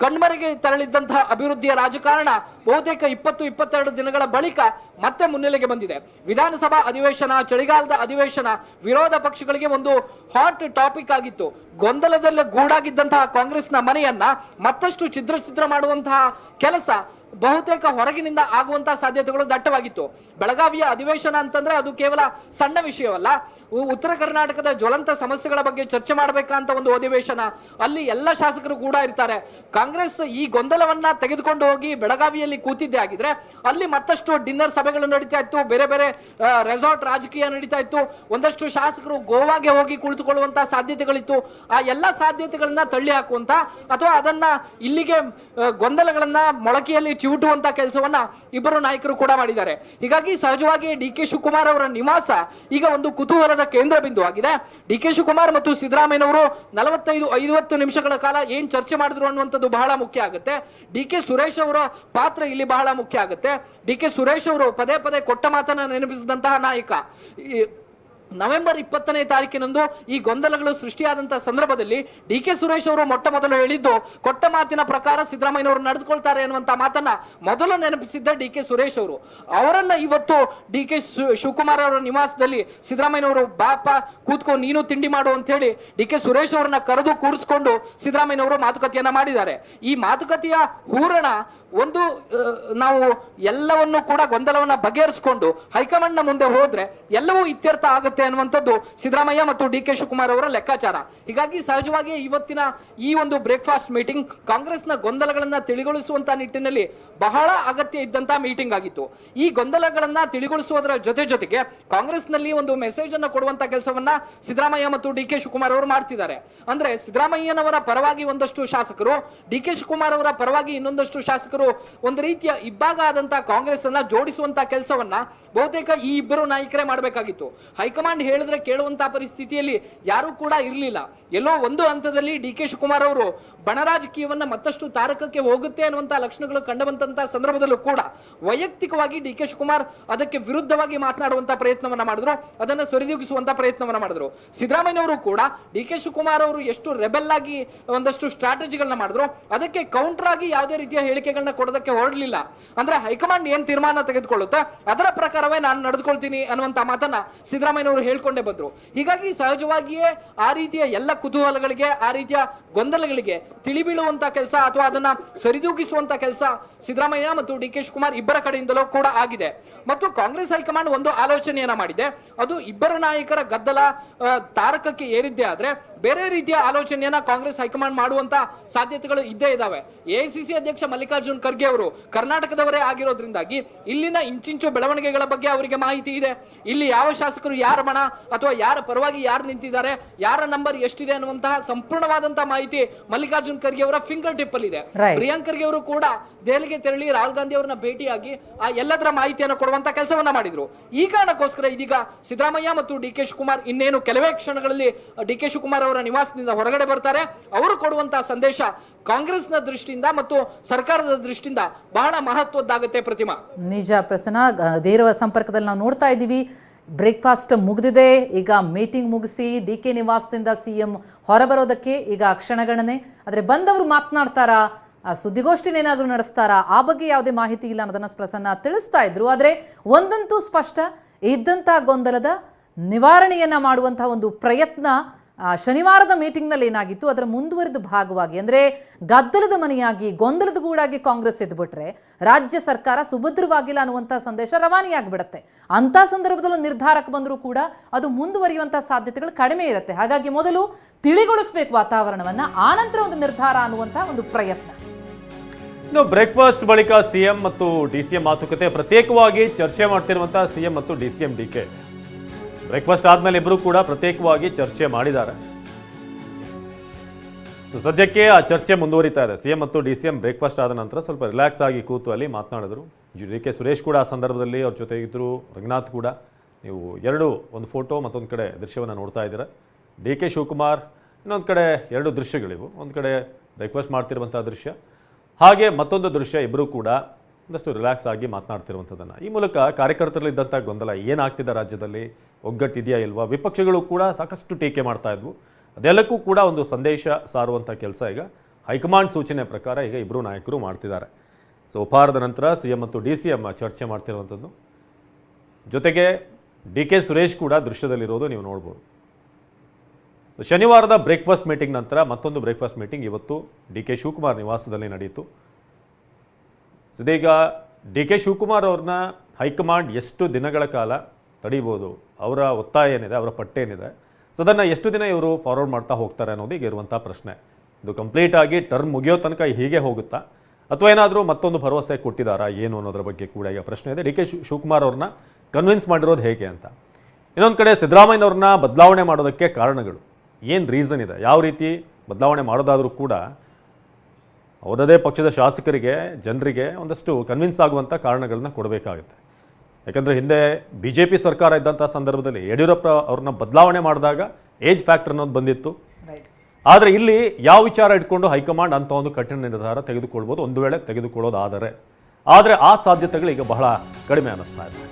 ಕಣ್ಮರೆಗೆ ತೆರಳಿದ್ದಂತಹ ಅಭಿವೃದ್ಧಿಯ ರಾಜಕಾರಣ ಬಹುತೇಕ 20-22 ದಿನಗಳ ಬಳಿಕ ಮತ್ತೆ ಮುನ್ನೆಲೆಗೆ ಬಂದಿದೆ. ವಿಧಾನಸಭಾ ಅಧಿವೇಶನ, ಚಳಿಗಾಲದ ಅಧಿವೇಶನ ವಿರೋಧ ಪಕ್ಷಗಳಿಗೆ ಒಂದು ಹಾಟ್ ಟಾಪಿಕ್ ಆಗಿತ್ತು. ಗೊಂದಲದಲ್ಲಿ ಗೂಡಾಗಿದ್ದಂತಹ ಕಾಂಗ್ರೆಸ್ನ ಮನೆಯನ್ನ ಮತ್ತಷ್ಟು ಛಿದ್ರ ಮಾಡುವಂತಹ ಕೆಲಸ ಬಹುತೇಕ ಹೊರಗಿನಿಂದ ಆಗುವಂತಹ ಸಾಧ್ಯತೆಗಳು ದಟ್ಟವಾಗಿತ್ತು. ಬೆಳಗಾವಿಯ ಅಧಿವೇಶನ ಅಂತಂದ್ರೆ ಅದು ಕೇವಲ ಸಣ್ಣ ವಿಷಯವಲ್ಲ. ಉತ್ತರ ಕರ್ನಾಟಕದ ಜ್ವಲಂತ ಸಮಸ್ಯೆಗಳ ಬಗ್ಗೆ ಚರ್ಚೆ ಮಾಡಬೇಕಂತ ಒಂದು ಅಧಿವೇಶನ, ಅಲ್ಲಿ ಎಲ್ಲ ಶಾಸಕರು ಕೂಡ ಇರ್ತಾರೆ. ಕಾಂಗ್ರೆಸ್ ಈ ಗೊಂದಲವನ್ನ ತೆಗೆದುಕೊಂಡು ಹೋಗಿ ಬೆಳಗಾವಿಯಲ್ಲಿ ಕೂತಿದ್ದೆ ಆಗಿದ್ರೆ ಅಲ್ಲಿ ಮತ್ತಷ್ಟು ಡಿನ್ನರ್ ಸಭೆಗಳು ನಡೀತಾ ಇತ್ತು, ಬೇರೆ ಬೇರೆ ರೆಸಾರ್ಟ್ ರಾಜಕೀಯ ನಡೀತಾ ಇತ್ತು. ಒಂದಷ್ಟು ಶಾಸಕರು ಗೋವಾಗೆ ಹೋಗಿ ಕುಳಿತುಕೊಳ್ಳುವಂತಹ ಸಾಧ್ಯತೆಗಳಿತ್ತು. ಆ ಎಲ್ಲ ಸಾಧ್ಯತೆಗಳನ್ನ ತಳ್ಳಿ ಹಾಕುವಂತ ಅಥವಾ ಅದನ್ನ ಇಲ್ಲಿಗೆ ಗೊಂದಲಗಳನ್ನ ಮೊಳಕೆಯಲ್ಲಿ ಚಿವುಟುವಂತ ಕೆಲಸವನ್ನ ಇಬ್ಬರು ನಾಯಕರು ಕೂಡ ಮಾಡಿದ್ದಾರೆ. ಹೀಗಾಗಿ ಸಹಜವಾಗಿ ಡಿ ಕೆ ಶಿವಕುಮಾರ್ ಅವರ ನಿವಾಸ ಈಗ ಒಂದು ಕುತೂಹಲದ ಕೇಂದ್ರ ಬಿಂದು ಆಗಿದೆ. ಡಿ ಕೆ ಶಿವಕುಮಾರ್ ಮತ್ತು ಸಿದ್ದರಾಮಯ್ಯನವರು 45-50 ನಿಮಿಷಗಳ ಕಾಲ ಏನ್ ಚರ್ಚೆ ಮಾಡಿದ್ರು ಅನ್ನುವಂಥದ್ದು ಬಹಳ ಮುಖ್ಯ ಆಗುತ್ತೆ. ಡಿ ಕೆ ಸುರೇಶ್ ಅವರ ಪಾತ್ರ ಇಲ್ಲಿ ಬಹಳ ಮುಖ್ಯ ಆಗುತ್ತೆ. ಡಿ ಕೆ ಸುರೇಶ್ ಅವರು ಪದೇ ಪದೇ ಕೊಟ್ಟ ಮಾತನ್ನ ನೆನಪಿಸಿದಂತಹ ನಾಯಕ. ನವೆಂಬರ್ 20ನೇ ತಾರೀಕಿನಂದು ಈ ಗೊಂದಲಗಳು ಸೃಷ್ಟಿಯಾದಂತಹ ಸಂದರ್ಭದಲ್ಲಿ ಡಿ ಕೆ ಸುರೇಶ್ ಅವರು ಮೊಟ್ಟ ಮೊದಲು ಹೇಳಿದ್ದು ಕೊಟ್ಟ ಮಾತಿನ ಪ್ರಕಾರ ಸಿದ್ದರಾಮಯ್ಯನವರು ನಡೆದುಕೊಳ್ತಾರೆ ಅನ್ನುವಂತ ಮಾತನ್ನ ಮೊದಲು ನೆನಪಿಸಿದ್ದ ಡಿ ಕೆ ಸುರೇಶ್ ಅವರು. ಅವರನ್ನ ಇವತ್ತು ಡಿ ಕೆ ಶಿವಕುಮಾರ್ ಅವರ ನಿವಾಸದಲ್ಲಿ ಸಿದ್ದರಾಮಯ್ಯನವರು ಬಾಪ ಕೂತ್ಕೊ ನೀನು ತಿಂಡಿ ಮಾಡು ಅಂತ ಹೇಳಿ ಡಿ ಕೆ ಸುರೇಶ್ ಅವರನ್ನ ಕರೆದು ಕೂರಿಸಿಕೊಂಡು ಸಿದ್ದರಾಮಯ್ಯನವರು ಮಾತುಕತೆಯನ್ನ ಮಾಡಿದ್ದಾರೆ. ಈ ಮಾತುಕತೆಯ ಹೂರಣ ಒಂದು ನಾವು ಎಲ್ಲವನ್ನೂ ಕೂಡ ಗೊಂದಲವನ್ನ ಬಗೆಹರಿಸಿಕೊಂಡು ಹೈಕಮಾಂಡ್ ನ ಮುಂದೆ ಹೋದ್ರೆ ಎಲ್ಲವೂ ಇತ್ಯರ್ಥ ಆಗುತ್ತೆ ಬರುತ್ತೆ ಅನ್ನುವಂಥದ್ದು ಸಿದ್ದರಾಮಯ್ಯ ಮತ್ತು ಡಿ ಕೆ ಶಿವಕುಮಾರ್ ಅವರ ಲೆಕ್ಕಾಚಾರ. ಹೀಗಾಗಿ ಸಹಜವಾಗಿ ಇವತ್ತಿನ ಈ ಒಂದು ಬ್ರೇಕ್ಫಾಸ್ಟ್ ಮೀಟಿಂಗ್ ಕಾಂಗ್ರೆಸ್ನ ಗೊಂದಲಗಳನ್ನ ತಿಳಿಗೊಳಿಸುವಂತ ನಿಟ್ಟಿನಲ್ಲಿ ಬಹಳ ಅಗತ್ಯ ಇದ್ದಂತ ಮೀಟಿಂಗ್ ಆಗಿತ್ತು. ಈ ಗೊಂದಲಗಳನ್ನ ತಿಳಿಗೊಳಿಸುವುದರ ಜೊತೆಗೆ ಕಾಂಗ್ರೆಸ್ನಲ್ಲಿ ಒಂದು ಮೆಸೇಜ್ ಅನ್ನು ಕೊಡುವಂತ ಕೆಲಸವನ್ನ ಸಿದ್ದರಾಮಯ್ಯ ಮತ್ತು ಡಿ ಕೆ ಶಿವಕುಮಾರ್ ಅವರು ಮಾಡ್ತಿದ್ದಾರೆ. ಅಂದ್ರೆ ಸಿದ್ದರಾಮಯ್ಯನವರ ಪರವಾಗಿ ಒಂದಷ್ಟು ಶಾಸಕರು, ಡಿ ಕೆ ಶಿವಕುಮಾರ್ ಅವರ ಪರವಾಗಿ ಇನ್ನೊಂದಷ್ಟು ಶಾಸಕರು ಒಂದು ರೀತಿಯ ಇಬ್ಬಾಗ ಆದಂತಹ ಕಾಂಗ್ರೆಸ್ ಅನ್ನ ಜೋಡಿಸುವಂತ ಕೆಲಸವನ್ನ ಬಹುತೇಕ ಈ ಇಬ್ಬರು ನಾಯಕರೇ ಮಾಡಬೇಕಾಗಿತ್ತು. ಹೈಕಮಾಂಡ್ ಹೇಳಿದ್ರೆ ಕೇಳುವಂತಹ ಪರಿಸ್ಥಿತಿಯಲ್ಲಿ ಯಾರು ಕೂಡ ಇರಲಿಲ್ಲ. ಎಲ್ಲೋ ಒಂದು ಹಂತದಲ್ಲಿ ಡಿ ಕೆ ಶಿವಕುಮಾರ್ ಅವರು ಬಣ ರಾಜಕೀಯವನ್ನ ಮತ್ತಷ್ಟು ತಾರಕಕ್ಕೆ ಹೋಗುತ್ತೆ ಅನ್ನುವಂತಹ ಲಕ್ಷಣಗಳು ಕಂಡುಬಂತಹ ಸಂದರ್ಭದಲ್ಲೂ ಕೂಡ ವೈಯಕ್ತಿಕವಾಗಿ ಡಿ ಕೆ ಶಿವಕುಮಾರ್ ಅದಕ್ಕೆ ವಿರುದ್ಧವಾಗಿ ಮಾತನಾಡುವಂತಹ ಪ್ರಯತ್ನವನ್ನ ಮಾಡಿದ್ರು, ಅದನ್ನ ಸರಿದೂಗಿಸುವಂತಹ ಪ್ರಯತ್ನವನ್ನ ಮಾಡಿದ್ರು. ಸಿದ್ದರಾಮಯ್ಯನವರು ಕೂಡ ಡಿ ಕೆ ಶಿವಕುಮಾರ್ ಅವರು ಎಷ್ಟು ರೆಬೆಲ್ ಆಗಿ ಒಂದಷ್ಟು ಸ್ಟ್ರಾಟಜಿಗಳನ್ನ ಮಾಡಿದ್ರು, ಅದಕ್ಕೆ ಕೌಂಟರ್ ಆಗಿ ಯಾವುದೇ ರೀತಿಯ ಹೇಳಿಕೆಗಳನ್ನ ಕೊಡೋದಕ್ಕೆ ಹೊರಡಲಿಲ್ಲ. ಅಂದ್ರೆ ಹೈಕಮಾಂಡ್ ಏನ್ ತೀರ್ಮಾನ ತೆಗೆದುಕೊಳ್ಳುತ್ತೆ ಅದರ ಪ್ರಕಾರವೇ ನಾನು ನಡೆದುಕೊಳ್ತೀನಿ ಅನ್ನುವಂತ ಮಾತನ್ನ ಸಿದ್ದರಾಮಯ್ಯನವರು ಹೇಳ್ಕೊಂಡೇ ಬಂದ್ರು. ಹೀಗಾಗಿ ಸಹಜವಾಗಿಯೇ ಆ ರೀತಿಯ ಎಲ್ಲ ಕುತೂಹಲಗಳಿಗೆ, ಆ ರೀತಿಯ ಗೊಂದಲಗಳಿಗೆ ತಿಳಿಬೀಳುವಂತ ಕೆಲಸ ಅಥವಾ ಅದನ್ನ ಸರಿದೂಗಿಸುವಂತ ಕೆಲಸ ಸಿದ್ದರಾಮಯ್ಯ ಮತ್ತು ಡಿ ಕೆ ಶಿವಕುಮಾರ್ ಇಬ್ಬರ ಕಡೆಯಿಂದಲೂ ಕೂಡ ಆಗಿದೆ. ಮತ್ತು ಕಾಂಗ್ರೆಸ್ ಹೈಕಮಾಂಡ್ ಒಂದು ಆಲೋಚನೆಯನ್ನ ಮಾಡಿದೆ, ಅದು ಇಬ್ಬರ ನಾಯಕರ ಗದ್ದಲ ತಾರಕಕ್ಕೆ ಏರಿದ್ದೇ ಆದ್ರೆ ಬೇರೆ ರೀತಿಯ ಆಲೋಚನೆಯನ್ನ ಕಾಂಗ್ರೆಸ್ ಹೈಕಮಾಂಡ್ ಮಾಡುವಂತ ಸಾಧ್ಯತೆಗಳು ಇದ್ದೇ ಇದಾವೆ. ಎಐಸಿಸಿ ಅಧ್ಯಕ್ಷ ಮಲ್ಲಿಕಾರ್ಜುನ್ ಖರ್ಗೆ ಅವರು ಕರ್ನಾಟಕದವರೇ ಆಗಿರೋದ್ರಿಂದಾಗಿ ಇಲ್ಲಿನ ಇಂಚಿಂಚು ಬೆಳವಣಿಗೆಗಳ ಬಗ್ಗೆ ಅವರಿಗೆ ಮಾಹಿತಿ ಇದೆ. ಇಲ್ಲಿ ಯಾವ ಶಾಸಕರು ಯಾರ ಬಣ ಅಥವಾ ಯಾರ ಪರವಾಗಿ ಯಾರು ನಿಂತಿದ್ದಾರೆ, ಯಾರ ನಂಬರ್ ಎಷ್ಟಿದೆ ಅನ್ನುವಂತಹ ಸಂಪೂರ್ಣವಾದಂತಹ ಮಾಹಿತಿ ಮಲ್ಲಿಕಾರ್ಜುನ್ ಖರ್ಗೆ ಅವರ ಫಿಂಗರ್ ಟಿಪ್ ಅಲ್ಲಿ ಇದೆ. ಪ್ರಿಯಾಂಕ್ ಖರ್ಗೆ ಅವರು ಕೂಡ ದೆಹಲಿಗೆ ತೆರಳಿ ರಾಹುಲ್ ಗಾಂಧಿ ಅವರನ್ನ ಭೇಟಿಯಾಗಿ ಆ ಎಲ್ಲದರ ಮಾಹಿತಿಯನ್ನು ಕೊಡುವಂತ ಕೆಲಸವನ್ನ ಮಾಡಿದ್ರು. ಈ ಕಾರಣಕ್ಕೋಸ್ಕರ ಇದೀಗ ಸಿದ್ದರಾಮಯ್ಯ ಮತ್ತು ಡಿ ಕೆ ಶಿವಕುಮಾರ್ ಇನ್ನೇನು ಕೆಲವೇ ಕ್ಷಣಗಳಲ್ಲಿ ಡಿ ಕೆ ಶಿವಕುಮಾರ್ ಅವರ ನಿವಾಸದಿಂದ ಹೊರಗಡೆ ಬರ್ತಾರೆ. ಅವರು ಕೊಡುವಂತಹ ಸಂದೇಶ ಕಾಂಗ್ರೆಸ್ನ ದೃಷ್ಟಿಯಿಂದ ಮತ್ತು ಸರ್ಕಾರದ ದೃಷ್ಟಿಯಿಂದ ಬಹಳ ಮಹತ್ವದ್ದಾಗುತ್ತೆ. ಪ್ರತಿಮಾ, ನಿಜ ಪ್ರಸನ್ನ, ನೇರ ಸಂಪರ್ಕದಲ್ಲಿ ನಾವು ನೋಡ್ತಾ ಇದ್ದೀವಿ. ಬ್ರೇಕ್ಫಾಸ್ಟ್ ಮುಗಿದಿದೆ, ಈಗ ಮೀಟಿಂಗ್ ಮುಗಿಸಿ ಡಿ ಕೆ ನಿವಾಸದಿಂದ ಸಿಎಂ ಹೊರಬರೋದಕ್ಕೆ ಈಗ ಕ್ಷಣಗಣನೆ. ಆದರೆ ಬಂದವರು ಮಾತನಾಡ್ತಾರಾ, ಸುದ್ದಿಗೋಷ್ಠಿನೇನಾದರೂ ನಡೆಸ್ತಾರಾ, ಆ ಬಗ್ಗೆ ಯಾವುದೇ ಮಾಹಿತಿ ಇಲ್ಲ ಅನ್ನೋದನ್ನ ಪ್ರಸನ್ನ ತಿಳಿಸ್ತಾ ಇದ್ರು. ಆದರೆ ಒಂದಂತೂ ಸ್ಪಷ್ಟ, ಇದ್ದಂಥ ಗೊಂದಲದ ನಿವಾರಣೆಯನ್ನ ಮಾಡುವಂತಹ ಒಂದು ಪ್ರಯತ್ನ ಶನಿವಾರದ ಮೀಟಿಂಗ್ನಲ್ಲಿ ಏನಾಗಿತ್ತು ಅದರ ಮುಂದುವರಿದ ಭಾಗವಾಗಿ, ಅಂದರೆ ಗದ್ದಲದ ಮನೆಯಾಗಿ ಗೊಂದಲದ ಗೂಡಾಗಿ ಕಾಂಗ್ರೆಸ್ ಎದ್ಬಿಟ್ರೆ ರಾಜ್ಯ ಸರ್ಕಾರ ಸುಭದ್ರವಾಗಿಲ್ಲ ಅನ್ನುವಂಥ ಸಂದೇಶ ರವಾನೆಯಾಗಿಬಿಡುತ್ತೆ. ಅಂಥ ಸಂದರ್ಭದಲ್ಲೂ ನಿರ್ಧಾರಕ್ಕೆ ಬಂದರೂ ಕೂಡ ಅದು ಮುಂದುವರಿಯುವಂಥ ಸಾಧ್ಯತೆಗಳು ಕಡಿಮೆ ಇರುತ್ತೆ. ಹಾಗಾಗಿ ಮೊದಲು ತಿಳಿಗೊಳಿಸ್ಬೇಕು ವಾತಾವರಣವನ್ನ, ಆನಂತರ ಒಂದು ನಿರ್ಧಾರ ಅನ್ನುವಂಥ ಒಂದು ಪ್ರಯತ್ನ. ಇನ್ನು ಬ್ರೇಕ್ಫಾಸ್ಟ್ ಬಳಿಕ ಸಿಎಂ ಮತ್ತು ಡಿಸಿಎಂ ಮಾತುಕತೆ ಪ್ರತ್ಯೇಕವಾಗಿ ಚರ್ಚೆ ಮಾಡ್ತಿರುವಂತಹ ಸಿಎಂ ಮತ್ತು ಡಿಸಿಎಂ ಡಿಕೆ ಬ್ರೇಕ್ಫಾಸ್ಟ್ ಆದ್ಮೇಲೆ ಇಬ್ಬರು ಕೂಡ ಪ್ರತ್ಯೇಕವಾಗಿ ಚರ್ಚೆ ಮಾಡಿದ್ದಾರೆ. ಸದ್ಯಕ್ಕೆ ಆ ಚರ್ಚೆ ಮುಂದುವರಿತಾ ಇದೆ. ಸಿಎಂ ಮತ್ತು ಡಿಸಿಎಂ ಬ್ರೇಕ್ಫಾಸ್ಟ್ ಆದ ನಂತರ ಸ್ವಲ್ಪ ರಿಲ್ಯಾಕ್ಸ್ ಆಗಿ ಕೂತು ಅಲ್ಲಿ ಮಾತನಾಡಿದ್ರು. ಡಿ ಕೆ ಸುರೇಶ್ ಕೂಡ ಆ ಸಂದರ್ಭದಲ್ಲಿ ಅವ್ರ ಜೊತೆಗಿದ್ರು, ರಂಗನಾಥ್ ಕೂಡ. ನೀವು ಒಂದು ಫೋಟೋ ಮತ್ತೊಂದು ಕಡೆ ದೃಶ್ಯವನ್ನು ನೋಡ್ತಾ ಇದ್ದೀರಾ. ಡಿ ಕೆ ಶಿವಕುಮಾರ್ ಇನ್ನೊಂದು ಕಡೆ ಎರಡು ದೃಶ್ಯಗಳಿವು. ಒಂದು ಕಡೆ ಬ್ರೇಕ್ಫಾಸ್ಟ್ ಮಾಡ್ತಿರುವಂಥ ದೃಶ್ಯ, ಹಾಗೆ ಮತ್ತೊಂದು ದೃಶ್ಯ ಇಬ್ಬರು ಕೂಡ ಒಂದಷ್ಟು ರಿಲ್ಯಾಕ್ಸ್ ಆಗಿ ಮಾತನಾಡ್ತಿರುವಂಥದ್ದನ್ನು. ಈ ಮೂಲಕ ಕಾರ್ಯಕರ್ತರಲ್ಲಿದ್ದಂಥ ಗೊಂದಲ ಏನಾಗ್ತಿದೆ, ರಾಜ್ಯದಲ್ಲಿ ಒಗ್ಗಟ್ಟಿದೆಯಾ ಇಲ್ವಾ, ವಿಪಕ್ಷಗಳು ಕೂಡ ಸಾಕಷ್ಟು ಟೀಕೆ ಮಾಡ್ತಾ ಇದ್ವು. ಅದೆಲ್ಲಕ್ಕೂ ಕೂಡ ಒಂದು ಸಂದೇಶ ಸಾರುವಂಥ ಕೆಲಸ ಈಗ ಹೈಕಮಾಂಡ್ ಸೂಚನೆ ಪ್ರಕಾರ ಈಗ ಇಬ್ಬರು ನಾಯಕರು ಮಾಡ್ತಿದ್ದಾರೆ. ಸೊ ಉಪಹಾರದ ನಂತರ ಸಿಎಂ ಮತ್ತು ಡಿಸಿಎಂ ಚರ್ಚೆ ಮಾಡ್ತಿರುವಂಥದ್ದು. ಜೊತೆಗೆ ಡಿ ಕೆ ಸುರೇಶ್ ಕೂಡ ದೃಶ್ಯದಲ್ಲಿರೋದು ನೀವು ನೋಡ್ಬೋದು. ಶನಿವಾರದ ಬ್ರೇಕ್ಫಾಸ್ಟ್ ಮೀಟಿಂಗ್ ನಂತರ ಮತ್ತೊಂದು ಬ್ರೇಕ್ಫಾಸ್ಟ್ ಮೀಟಿಂಗ್ ಇವತ್ತು ಡಿ ಕೆ ಶಿವಕುಮಾರ್ ನಿವಾಸದಲ್ಲಿ ನಡೆಯಿತು. ಇದೀಗ ಡಿ ಕೆ ಶಿವಕುಮಾರ್ ಅವ್ರನ್ನ ಹೈಕಮಾಂಡ್ ಎಷ್ಟು ದಿನಗಳ ಕಾಲ ತಡೀಬೋದು, ಅವರ ಒತ್ತಾಯ ಏನಿದೆ, ಅವರ ಪಟ್ಟೇನಿದೆ, ಸೊ ಅದನ್ನು ಎಷ್ಟು ದಿನ ಇವರು ಫಾರ್ವರ್ಡ್ ಮಾಡ್ತಾ ಹೋಗ್ತಾರೆ ಅನ್ನೋದು ಈಗ ಇರುವಂಥ ಪ್ರಶ್ನೆ. ಇದು ಕಂಪ್ಲೀಟಾಗಿ ಟರ್ಮ್ ಮುಗಿಯೋ ತನಕ ಹೀಗೆ ಹೋಗುತ್ತಾ ಅಥವಾ ಏನಾದರೂ ಮತ್ತೊಂದು ಭರವಸೆ ಕೊಟ್ಟಿದ್ದಾರಾ ಏನು ಅನ್ನೋದ್ರ ಬಗ್ಗೆ ಕೂಡ ಈಗ ಪ್ರಶ್ನೆ ಇದೆ. ಡಿ ಕೆ ಶಿವಕುಮಾರ್ ಅವ್ರನ್ನ ಕನ್ವಿನ್ಸ್ ಮಾಡಿರೋದು ಹೇಗೆ ಅಂತ. ಇನ್ನೊಂದು ಕಡೆ ಸಿದ್ದರಾಮಯ್ಯನವ್ರನ್ನ ಬದಲಾವಣೆ ಮಾಡೋದಕ್ಕೆ ಕಾರಣಗಳು ಏನು ರೀಸನ್ ಇದೆ, ಯಾವ ರೀತಿ ಬದಲಾವಣೆ ಮಾಡೋದಾದರೂ ಕೂಡ ಅವರದೇ ಪಕ್ಷದ ಶಾಸಕರಿಗೆ, ಜನರಿಗೆ ಒಂದಷ್ಟು ಕನ್ವಿನ್ಸ್ ಆಗುವಂಥ ಕಾರಣಗಳನ್ನ ಕೊಡಬೇಕಾಗುತ್ತೆ. ಯಾಕಂದರೆ ಹಿಂದೆ BJP ಸರ್ಕಾರ ಇದ್ದಂಥ ಸಂದರ್ಭದಲ್ಲಿ ಯಡಿಯೂರಪ್ಪ ಅವ್ರನ್ನ ಬದಲಾವಣೆ ಮಾಡಿದಾಗ ಏಜ್ ಫ್ಯಾಕ್ಟರ್ ಅನ್ನೋದು ಬಂದಿತ್ತು. ಆದರೆ ಇಲ್ಲಿ ಯಾವ ವಿಚಾರ ಇಟ್ಕೊಂಡು ಹೈಕಮಾಂಡ್ ಅಂತ ಒಂದು ಕಠಿಣ ನಿರ್ಧಾರ ತೆಗೆದುಕೊಳ್ಬೋದು, ಒಂದು ವೇಳೆ ತೆಗೆದುಕೊಳ್ಳೋದಾದರೆ. ಆದರೆ ಆ ಸಾಧ್ಯತೆಗಳು ಈಗ ಬಹಳ ಕಡಿಮೆ ಅನ್ನಿಸ್ತಾ ಇದೆ.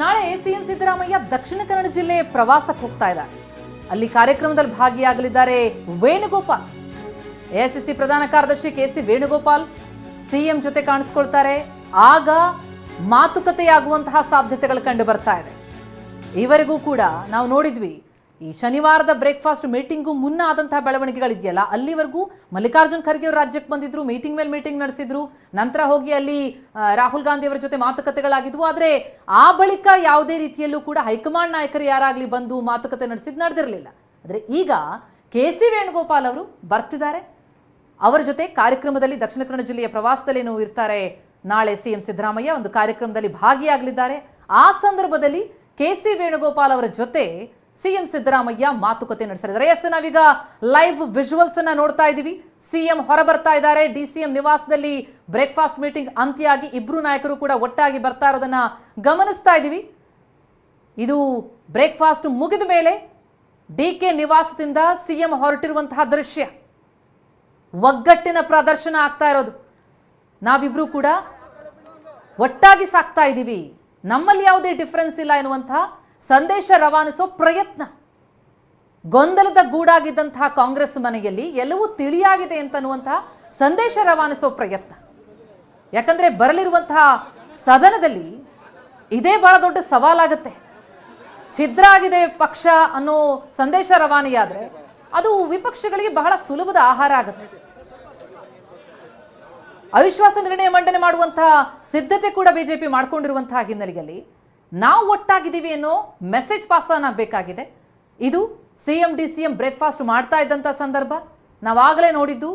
ನಾಳೆ ಸಿಎಂ ಸಿದ್ದರಾಮಯ್ಯ ದಕ್ಷಿಣ ಕನ್ನಡ ಜಿಲ್ಲೆ ಪ್ರವಾಸಕ್ಕೆ ಹೋಗ್ತಾ ಇದ್ದಾರೆ. ಅಲ್ಲಿ ಕಾರ್ಯಕ್ರಮದಲ್ಲಿ ಭಾಗಿಯಾಗಲಿದ್ದಾರೆ ವೇಣುಗೋಪಾಲ್. ಎಐಸಿಸಿ ಪ್ರಧಾನ ಕಾರ್ಯದರ್ಶಿ KC ವೇಣುಗೋಪಾಲ್ ಸಿಎಂ ಜೊತೆ ಕಾಣಿಸ್ಕೊಳ್ತಾರೆ. ಆಗ ಮಾತುಕತೆಯಾಗುವಂತಹ ಸಾಧ್ಯತೆಗಳು ಕಂಡು ಬರ್ತಾ ಇದೆ. ಇವರಿಗೂ ಕೂಡ ನಾವು ನೋಡಿದ್ವಿ, ಈ ಶನಿವಾರದ ಬ್ರೇಕ್ಫಾಸ್ಟ್ ಮೀಟಿಂಗು ಮುನ್ನ ಆದಂತಹ ಬೆಳವಣಿಗೆಗಳಿದೆಯಲ್ಲ, ಅಲ್ಲಿವರೆಗೂ ಮಲ್ಲಿಕಾರ್ಜುನ್ ಖರ್ಗೆ ಅವರು ರಾಜ್ಯಕ್ಕೆ ಬಂದಿದ್ರು, ಮೀಟಿಂಗ್ ಮೇಲೆ ಮೀಟಿಂಗ್ ನಡೆಸಿದ್ರು, ನಂತರ ಹೋಗಿ ಅಲ್ಲಿ ರಾಹುಲ್ ಗಾಂಧಿ ಅವರ ಜೊತೆ ಮಾತುಕತೆಗಳಾಗಿದ್ವು. ಆದರೆ ಆ ಬಳಿಕ ಯಾವುದೇ ರೀತಿಯಲ್ಲೂ ಕೂಡ ಹೈಕಮಾಂಡ್ ನಾಯಕರು ಯಾರಾಗಲಿ ಬಂದು ಮಾತುಕತೆ ನಡೆದಿರಲಿಲ್ಲ. ಆದರೆ ಈಗ ಕೆ.ಸಿ. ವೇಣುಗೋಪಾಲ್ ಅವರು ಬರ್ತಿದ್ದಾರೆ. ಅವರ ಜೊತೆ ಕಾರ್ಯಕ್ರಮದಲ್ಲಿ ದಕ್ಷಿಣ ಕನ್ನಡ ಜಿಲ್ಲೆಯ ಪ್ರವಾಸದಲ್ಲಿ ಇರ್ತಾರೆ. ನಾಳೆ ಸಿಎಂ ಸಿದ್ದರಾಮಯ್ಯ ಒಂದು ಕಾರ್ಯಕ್ರಮದಲ್ಲಿ ಭಾಗಿಯಾಗಲಿದ್ದಾರೆ. ಆ ಸಂದರ್ಭದಲ್ಲಿ ಕೆ.ಸಿ. ವೇಣುಗೋಪಾಲ್ ಅವರ ಜೊತೆ ಸಿಎಂ ಸಿದ್ದರಾಮಯ್ಯ ಮಾತುಕತೆ ನಡೆಸಲಿದ್ದಾರೆ. ಎಸ್, ನಾವೀಗ ಲೈವ್ ವಿಜುವಲ್ಸ್ ಅನ್ನ ನೋಡ್ತಾ ಇದ್ದೀವಿ. ಸಿಎಂ ಹೊರ ಬರ್ತಾ ಇದ್ದಾರೆ. ಡಿಸಿಎಂ ನಿವಾಸದಲ್ಲಿ ಬ್ರೇಕ್ಫಾಸ್ಟ್ ಮೀಟಿಂಗ್ ಅಂತ್ಯಾಗಿ ಇಬ್ರು ನಾಯಕರು ಕೂಡ ಒಟ್ಟಾಗಿ ಬರ್ತಾ ಇರೋದನ್ನ ಗಮನಿಸ್ತಾ ಇದ್ದೀವಿ. ಇದು ಬ್ರೇಕ್ಫಾಸ್ಟ್ ಮುಗಿದ ಮೇಲೆ ಡಿಕೆ ನಿವಾಸದಿಂದ ಸಿಎಂ ಹೊರಟಿರುವಂತಹ ದೃಶ್ಯ. ಒಗ್ಗಟ್ಟಿನ ಪ್ರದರ್ಶನ ಆಗ್ತಾ ಇರೋದು. ನಾವಿಬ್ರು ಕೂಡ ಒಟ್ಟಾಗಿ ಸಾಕ್ತಾ ಇದ್ದೀವಿ, ನಮ್ಮಲ್ಲಿ ಯಾವುದೇ ಡಿಫರೆನ್ಸ್ ಇಲ್ಲ ಎನ್ನುವಂತಹ ಸಂದೇಶ ರವಾನಿಸೋ ಪ್ರಯತ್ನ. ಗೊಂದಲದ ಗೂಡಾಗಿದ್ದಂತಹ ಕಾಂಗ್ರೆಸ್ ಮನೆಯಲ್ಲಿ ಎಲ್ಲವೂ ತಿಳಿಯಾಗಿದೆ ಅಂತನ್ನುವಂತಹ ಸಂದೇಶ ರವಾನಿಸೋ ಪ್ರಯತ್ನ. ಯಾಕಂದ್ರೆ ಬರಲಿರುವಂತಹ ಸದನದಲ್ಲಿ ಇದೇ ಬಹಳ ದೊಡ್ಡ ಸವಾಲಾಗುತ್ತೆ. ಛಿದ್ರ ಆಗಿದೆ ಪಕ್ಷ ಅನ್ನೋ ಸಂದೇಶ ರವಾನೆಯಾದ್ರೆ ಅದು ವಿಪಕ್ಷಗಳಿಗೆ ಬಹಳ ಸುಲಭದ ಆಹಾರ ಆಗುತ್ತೆ. ಅವಿಶ್ವಾಸ ನಿರ್ಣಯ ಮಂಡನೆ ಮಾಡುವಂತಹ ಸಿದ್ಧತೆ ಕೂಡ ಬಿಜೆಪಿ ಮಾಡ್ಕೊಂಡಿರುವಂತಹ ಹಿನ್ನೆಲೆಯಲ್ಲಿ ನಾವು ಒಟ್ಟಾಗಿದ್ದೀವಿ ಅನ್ನೋ ಮೆಸೇಜ್ ಪಾಸ್ ಆನ್ ಆಗಬೇಕಾಗಿದೆ. ಇದು ಸಿಎಂ ಡಿಸಿಎಂ ಬ್ರೇಕ್ಫಾಸ್ಟ್ ಮಾಡ್ತಾ ಇದ್ದಂಥ ಸಂದರ್ಭ. ನಾವಾಗಲೇ ನೋಡಿದ್ದು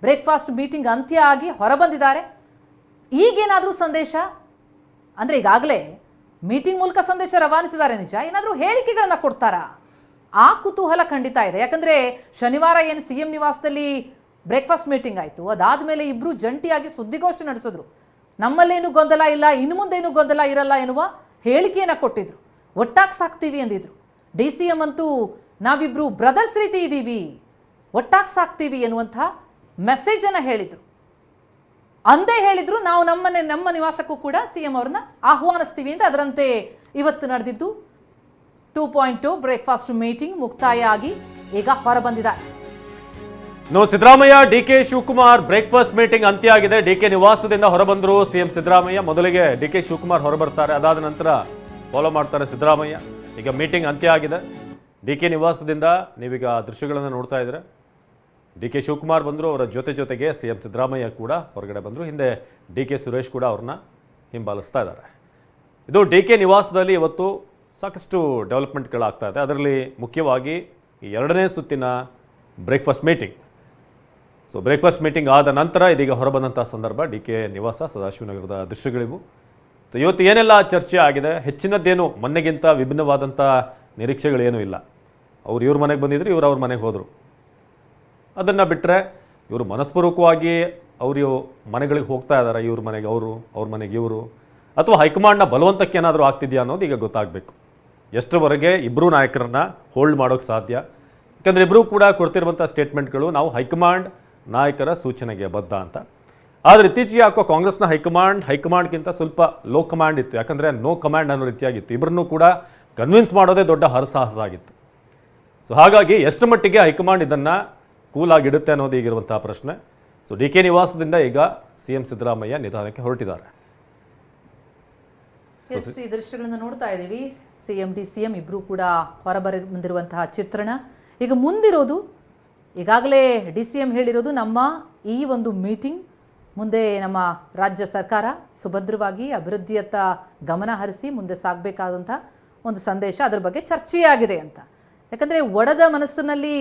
ಬ್ರೇಕ್ಫಾಸ್ಟ್ ಮೀಟಿಂಗ್ ಅಂತ್ಯ ಆಗಿ ಹೊರಬಂದಿದ್ದಾರೆ. ಈಗೇನಾದರೂ ಸಂದೇಶ ಅಂದರೆ ಈಗಾಗಲೇ ಮೀಟಿಂಗ್ ಮೂಲಕ ಸಂದೇಶ ರವಾನಿಸಿದ್ದಾರೆ ನಿಜ, ಏನಾದರೂ ಹೇಳಿಕೆಗಳನ್ನು ಕೊಡ್ತಾರಾ? ಆ ಕುತೂಹಲ ಖಂಡಿತ ಇದೆ. ಯಾಕಂದರೆ ಶನಿವಾರ ಏನು ಸಿಎಂ ನಿವಾಸದಲ್ಲಿ ಬ್ರೇಕ್ಫಾಸ್ಟ್ ಮೀಟಿಂಗ್ ಆಯಿತು, ಅದಾದಮೇಲೆ ಇಬ್ಬರು ಜಂಟಿಯಾಗಿ ಸುದ್ದಿಗೋಷ್ಠಿ ನಡೆಸಿದ್ರು. ನಮ್ಮಲ್ಲೇನು ಗೊಂದಲ ಇಲ್ಲ, ಇನ್ನು ಮುಂದೇನು ಗೊಂದಲ ಇರಲ್ಲ ಎನ್ನುವ ಹೇಳಿಕೆಯನ್ನು ಕೊಟ್ಟಿದ್ರು. ಒಟ್ಟಾಗಿ ಸಾಕ್ತೀವಿ ಅಂದಿದ್ರು. ಡಿ ಸಿ ಎಂ ಅಂತೂ ನಾವಿಬ್ರು ಬ್ರದರ್ಸ್ ರೀತಿ ಇದ್ದೀವಿ, ಒಟ್ಟಾಗಿ ಸಾಕ್ತೀವಿ ಎನ್ನುವಂಥ ಮೆಸೇಜನ್ನು ಹೇಳಿದರು. ಅಂದೇ ಹೇಳಿದ್ರು, ನಾವು ನಮ್ಮ ನಿವಾಸಕ್ಕೂ ಕೂಡ ಸಿಎಂ ಅವ್ರನ್ನ ಆಹ್ವಾನಿಸ್ತೀವಿ ಅಂತ. ಅದರಂತೆ ಇವತ್ತು ನಡೆದಿದ್ದು 2.0 ಬ್ರೇಕ್ಫಾಸ್ಟ್ ಮೀಟಿಂಗ್ ಮುಕ್ತಾಯ ಆಗಿ ಈಗ ಹೊರಬಂದಿದ್ದಾರೆ. ಸಿದ್ದರಾಮಯ್ಯ ಡಿಕೆ ಶಿವಕುಮಾರ್ ಬ್ರೇಕ್ಫಾಸ್ಟ್ ಮೀಟಿಂಗ್ ಅಂತ್ಯ ಆಗಿದೆ. ಡಿಕೆ ನಿವಾಸದಿಂದ ಹೊರಬಂದರು ಸಿಎಂ ಸಿದ್ದರಾಮಯ್ಯ. ಮೊದಲಿಗೆ ಡಿಕೆ ಶಿವಕುಮಾರ್ ಹೊರಬರ್ತಾರೆ, ಅದಾದ ನಂತರ ಫಾಲೋ ಮಾಡ್ತಾರೆ ಸಿದ್ದರಾಮಯ್ಯ. ಈಗ ಮೀಟಿಂಗ್ ಅಂತ್ಯ ಆಗಿದೆ. ಡಿಕೆ ನಿವಾಸದಿಂದ ನೀವೀಗ ದೃಶ್ಯಗಳನ್ನು ನೋಡ್ತಾ ಇದ್ರೆ ಡಿಕೆ ಶಿವಕುಮಾರ್ ಬಂದರು, ಅವರ ಜೊತೆಗೆ ಸಿಎಂ ಸಿದ್ದರಾಮಯ್ಯ ಕೂಡ ಹೊರಗಡೆ ಬಂದರು. ಹಿಂದೆ ಡಿಕೆ ಸುರೇಶ್ ಕೂಡ ಅವ್ರನ್ನ ಹಿಂಬಾಲಿಸ್ತಾ ಇದ್ದಾರೆ. ಇದು ಡಿಕೆ ನಿವಾಸದಲ್ಲಿ ಇವತ್ತು ಸಾಕಷ್ಟು ಡೆವಲಪ್ಮೆಂಟ್ಗಳಾಗ್ತಾ ಇದೆ. ಅದರಲ್ಲಿ ಮುಖ್ಯವಾಗಿ ಈ ಎರಡನೇ ಸುತ್ತಿನ breakfast meeting. So breakfast meeting ಆದ ನಂತರ ಇದೀಗ ಹೊರಬಂದಂಥ ಸಂದರ್ಭ ಡಿಕೆ ನಿವಾಸ ಸದಾಶಿವನಗರದ ದೃಶ್ಯಗಳಿವು. ಸೊ ಇವತ್ತು ಏನೆಲ್ಲ ಚರ್ಚೆ ಆಗಿದೆ, ಹೆಚ್ಚಿನದ್ದೇನು ಮೊನ್ನೆಗಿಂತ ವಿಭಿನ್ನವಾದಂಥ ನಿರೀಕ್ಷೆಗಳೇನೂ ಇಲ್ಲ. ಅವ್ರು ಇವ್ರ ಮನೆಗೆ ಬಂದಿದ್ರು, ಇವ್ರು ಅವ್ರ ಮನೆಗೆ ಹೋದರು. ಅದನ್ನು ಬಿಟ್ಟರೆ ಇವರು ಮನಸ್ಪೂರ್ವಕವಾಗಿ ಅವರು ಮನೆಗಳಿಗೆ ಹೋಗ್ತಾ ಇದ್ದಾರೆ, ಇವ್ರ ಮನೆಗೆ ಅವರು, ಅವ್ರ ಮನೆಗೆ ಇವರು, ಅಥವಾ ಹೈಕಮಾಂಡ್ನ ಬಲವಂತಕ್ಕೆ ಏನಾದರೂ ಆಗ್ತಿದೆಯಾ ಅನ್ನೋದು ಈಗ ಗೊತ್ತಾಗಬೇಕು. ಎಷ್ಟರವರೆಗೆ ಇಬ್ಬರೂ ನಾಯಕರನ್ನ ಹೋಲ್ಡ್ ಮಾಡೋಕ್ಕೆ ಸಾಧ್ಯ? ಯಾಕಂದರೆ ಇಬ್ಬರೂ ಕೂಡ ಕೊಡ್ತಿರುವಂಥ ಸ್ಟೇಟ್ಮೆಂಟ್ಗಳು ನಾವು ಹೈಕಮಾಂಡ್ ನಾಯಕರ ಸೂಚನೆಗೆ ಬದ್ಧ ಅಂತ. ಆದರೆ ಇತ್ತೀಚೆಗೆ ಯಾಕೋ ಕಾಂಗ್ರೆಸ್ನ ಹೈಕಮಾಂಡ್ಗಿಂತ ಸ್ವಲ್ಪ ಲೋ ಕಮಾಂಡ್ ಇತ್ತು. ಯಾಕಂದರೆ ನೋ ಕಮಾಂಡ್ ಅನ್ನೋ ರೀತಿಯಾಗಿತ್ತು. ಇಬ್ಬರನ್ನೂ ಕೂಡ ಕನ್ವಿನ್ಸ್ ಮಾಡೋದೇ ದೊಡ್ಡ ಹರಸಾಹಸ ಆಗಿತ್ತು. ಸೊ ಹಾಗಾಗಿ ಎಷ್ಟು ಮಟ್ಟಿಗೆ ಹೈಕಮಾಂಡ್ ಇದನ್ನು ಕೂಲಾಗಿಡುತ್ತೆ ಅನ್ನೋದು ಈಗಿರುವಂಥ ಪ್ರಶ್ನೆ. ಸೊ ಡಿ ಕೆ ನಿವಾಸದಿಂದ ಈಗ ಸಿಎಂ ಸಿದ್ದರಾಮಯ್ಯ ನಿಧಾನಕ್ಕೆ ಹೊರಟಿದ್ದಾರೆ. ಈ ದೃಶ್ಯಗಳನ್ನು ನೋಡ್ತಾ ಇದ್ದೀವಿ. ಸಿಎಂ ಡಿಸಿಎಂ ಇಬ್ರು ಕೂಡ ಬಂದಿರುವಂತಹ ಚಿತ್ರಣ. ಈಗ ಮುಂದಿರೋದು, ಈಗಾಗಲೇ ಡಿಸಿಎಂ ಹೇಳಿರೋದು, ನಮ್ಮ ಈ ಒಂದು ಮೀಟಿಂಗ್ ಮುಂದೆ ನಮ್ಮ ರಾಜ್ಯ ಸರ್ಕಾರ ಸುಭದ್ರವಾಗಿ ಅಭಿವೃದ್ಧಿಯತ್ತ ಗಮನ ಹರಿಸಿ ಮುಂದೆ ಸಾಗಬೇಕಾದಂಥ ಒಂದು ಸಂದೇಶ, ಅದರ ಬಗ್ಗೆ ಚರ್ಚೆಯಾಗಿದೆ ಅಂತ. ಯಾಕಂದರೆ ಒಡೆದ ಮನಸ್ಸಿನಲ್ಲಿ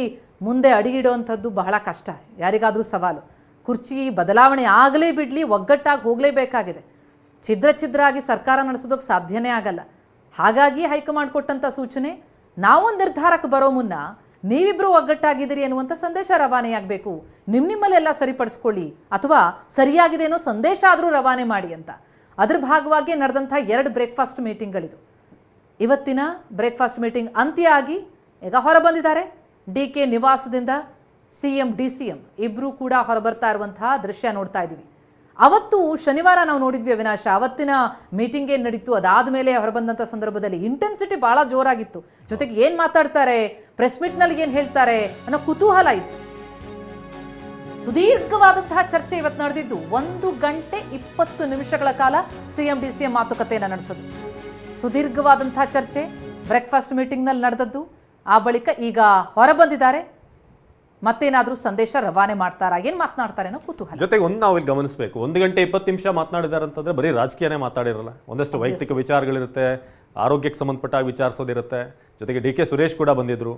ಮುಂದೆ ಅಡಿಗಿಡುವಂಥದ್ದು ಬಹಳ ಕಷ್ಟ, ಯಾರಿಗಾದರೂ ಸವಾಲು. ಕುರ್ಚಿ ಬದಲಾವಣೆ ಆಗಲೇ ಬಿಡಲಿ, ಒಗ್ಗಟ್ಟಾಗಿ ಹೋಗಲೇಬೇಕಾಗಿದೆ. ಛಿದ್ರ ಆಗಿ ಸರ್ಕಾರ ನಡೆಸೋದಕ್ಕೆ ಸಾಧ್ಯನೇ ಆಗಲ್ಲ. ಹಾಗಾಗಿ ಹೈಕಮಾಂಡ್ ಕೊಟ್ಟಂಥ ಸೂಚನೆ, ನಾವೊಂದು ನಿರ್ಧಾರಕ್ಕೆ ಬರೋ ಮುನ್ನ ನೀವಿಬ್ಬರು ಒಗ್ಗಟ್ಟಾಗಿದ್ದೀರಿ ಎನ್ನುವಂಥ ಸಂದೇಶ ರವಾನೆಯಾಗಬೇಕು. ನಿಮ್ಮಲ್ಲೆಲ್ಲ ಸರಿಪಡಿಸ್ಕೊಳ್ಳಿ, ಅಥವಾ ಸರಿಯಾಗಿದೆ ಅನ್ನೋ ಸಂದೇಶ ಆದರೂ ರವಾನೆ ಮಾಡಿ ಅಂತ. ಅದ್ರ ಭಾಗವಾಗಿ ನಡೆದಂಥ 2 ಬ್ರೇಕ್ಫಾಸ್ಟ್ ಮೀಟಿಂಗ್ಗಳಿದು. ಇವತ್ತಿನ ಬ್ರೇಕ್ಫಾಸ್ಟ್ ಮೀಟಿಂಗ್ ಅಂತ್ಯ ಆಗಿ ಈಗ ಹೊರಬಂದಿದ್ದಾರೆ. ಡಿ ಕೆ ನಿವಾಸದಿಂದ ಸಿಎಂ ಡಿಸಿಎಂ ಇಬ್ಬರೂ ಕೂಡ ಹೊರಬರ್ತಾ ಇರುವಂತಹ ದೃಶ್ಯ ನೋಡ್ತಾ ಇದ್ದೀವಿ. ಅವತ್ತು ಶನಿವಾರ ನಾವು ನೋಡಿದ್ವಿ ಅವಿನಾಶ, ಅವತ್ತಿನ ಮೀಟಿಂಗ್ ಏನು ನಡೀತು, ಅದಾದ ಮೇಲೆ ಹೊರಬಂದಂಥ ಸಂದರ್ಭದಲ್ಲಿ ಇಂಟೆನ್ಸಿಟಿ ಭಾಳ ಜೋರಾಗಿತ್ತು. ಜೊತೆಗೆ ಏನು ಮಾತಾಡ್ತಾರೆ, ಪ್ರೆಸ್ ಮೀಟ್ನಲ್ಲಿ ಏನು ಹೇಳ್ತಾರೆ ಅನ್ನೋ ಕುತೂಹಲ ಇತ್ತು. ಸುದೀರ್ಘವಾದಂತಹ ಚರ್ಚೆ ಇವತ್ತು ನಡೆದಿದ್ದು. 1 ಗಂಟೆ 20 ನಿಮಿಷಗಳ ಕಾಲ ಸಿಎಂ ಡಿಸಿಎಂ ಮಾತುಕತೆಯನ್ನು ನಡೆಸೋದು. ಸುದೀರ್ಘವಾದಂತಹ ಚರ್ಚೆ ಬ್ರೇಕ್ಫಾಸ್ಟ್ ಮೀಟಿಂಗ್ನಲ್ಲಿ ನಡೆದದ್ದು. ಆ ಬಳಿಕ ಈಗ ಹೊರಬಂದಿದ್ದಾರೆ. ಮತ್ತೇನಾದ್ರೂ ಸಂದೇಶ ರವಾನೆ ಮಾಡ್ತಾರಾ, ಏನ್ ಮಾತನಾಡ್ತಾರೆ ಅನ್ನೋ ಕುತೂಹಲ. ಜೊತೆಗೆ ಒಂದು ನಾವು ಇಲ್ಲಿ ಗಮನಿಸಬೇಕು, 1 ಗಂಟೆ 20 ನಿಮಿಷ ಮಾತನಾಡಿದ್ದಾರೆ ಅಂತಂದ್ರೆ ಬರೀ ರಾಜಕೀಯನೇ ಮಾತಾಡಿರಲ್ಲ, ಒಂದಷ್ಟು ವೈಯಕ್ತಿಕ ವಿಚಾರಗಳಿರುತ್ತೆ, ಆರೋಗ್ಯಕ್ಕೆ ಸಂಬಂಧಪಟ್ಟ ವಿಚಾರಿಸೋದಿರುತ್ತೆ. ಜೊತೆಗೆ ಡಿ ಕೆ ಸುರೇಶ್ ಕೂಡ ಬಂದಿದ್ರು,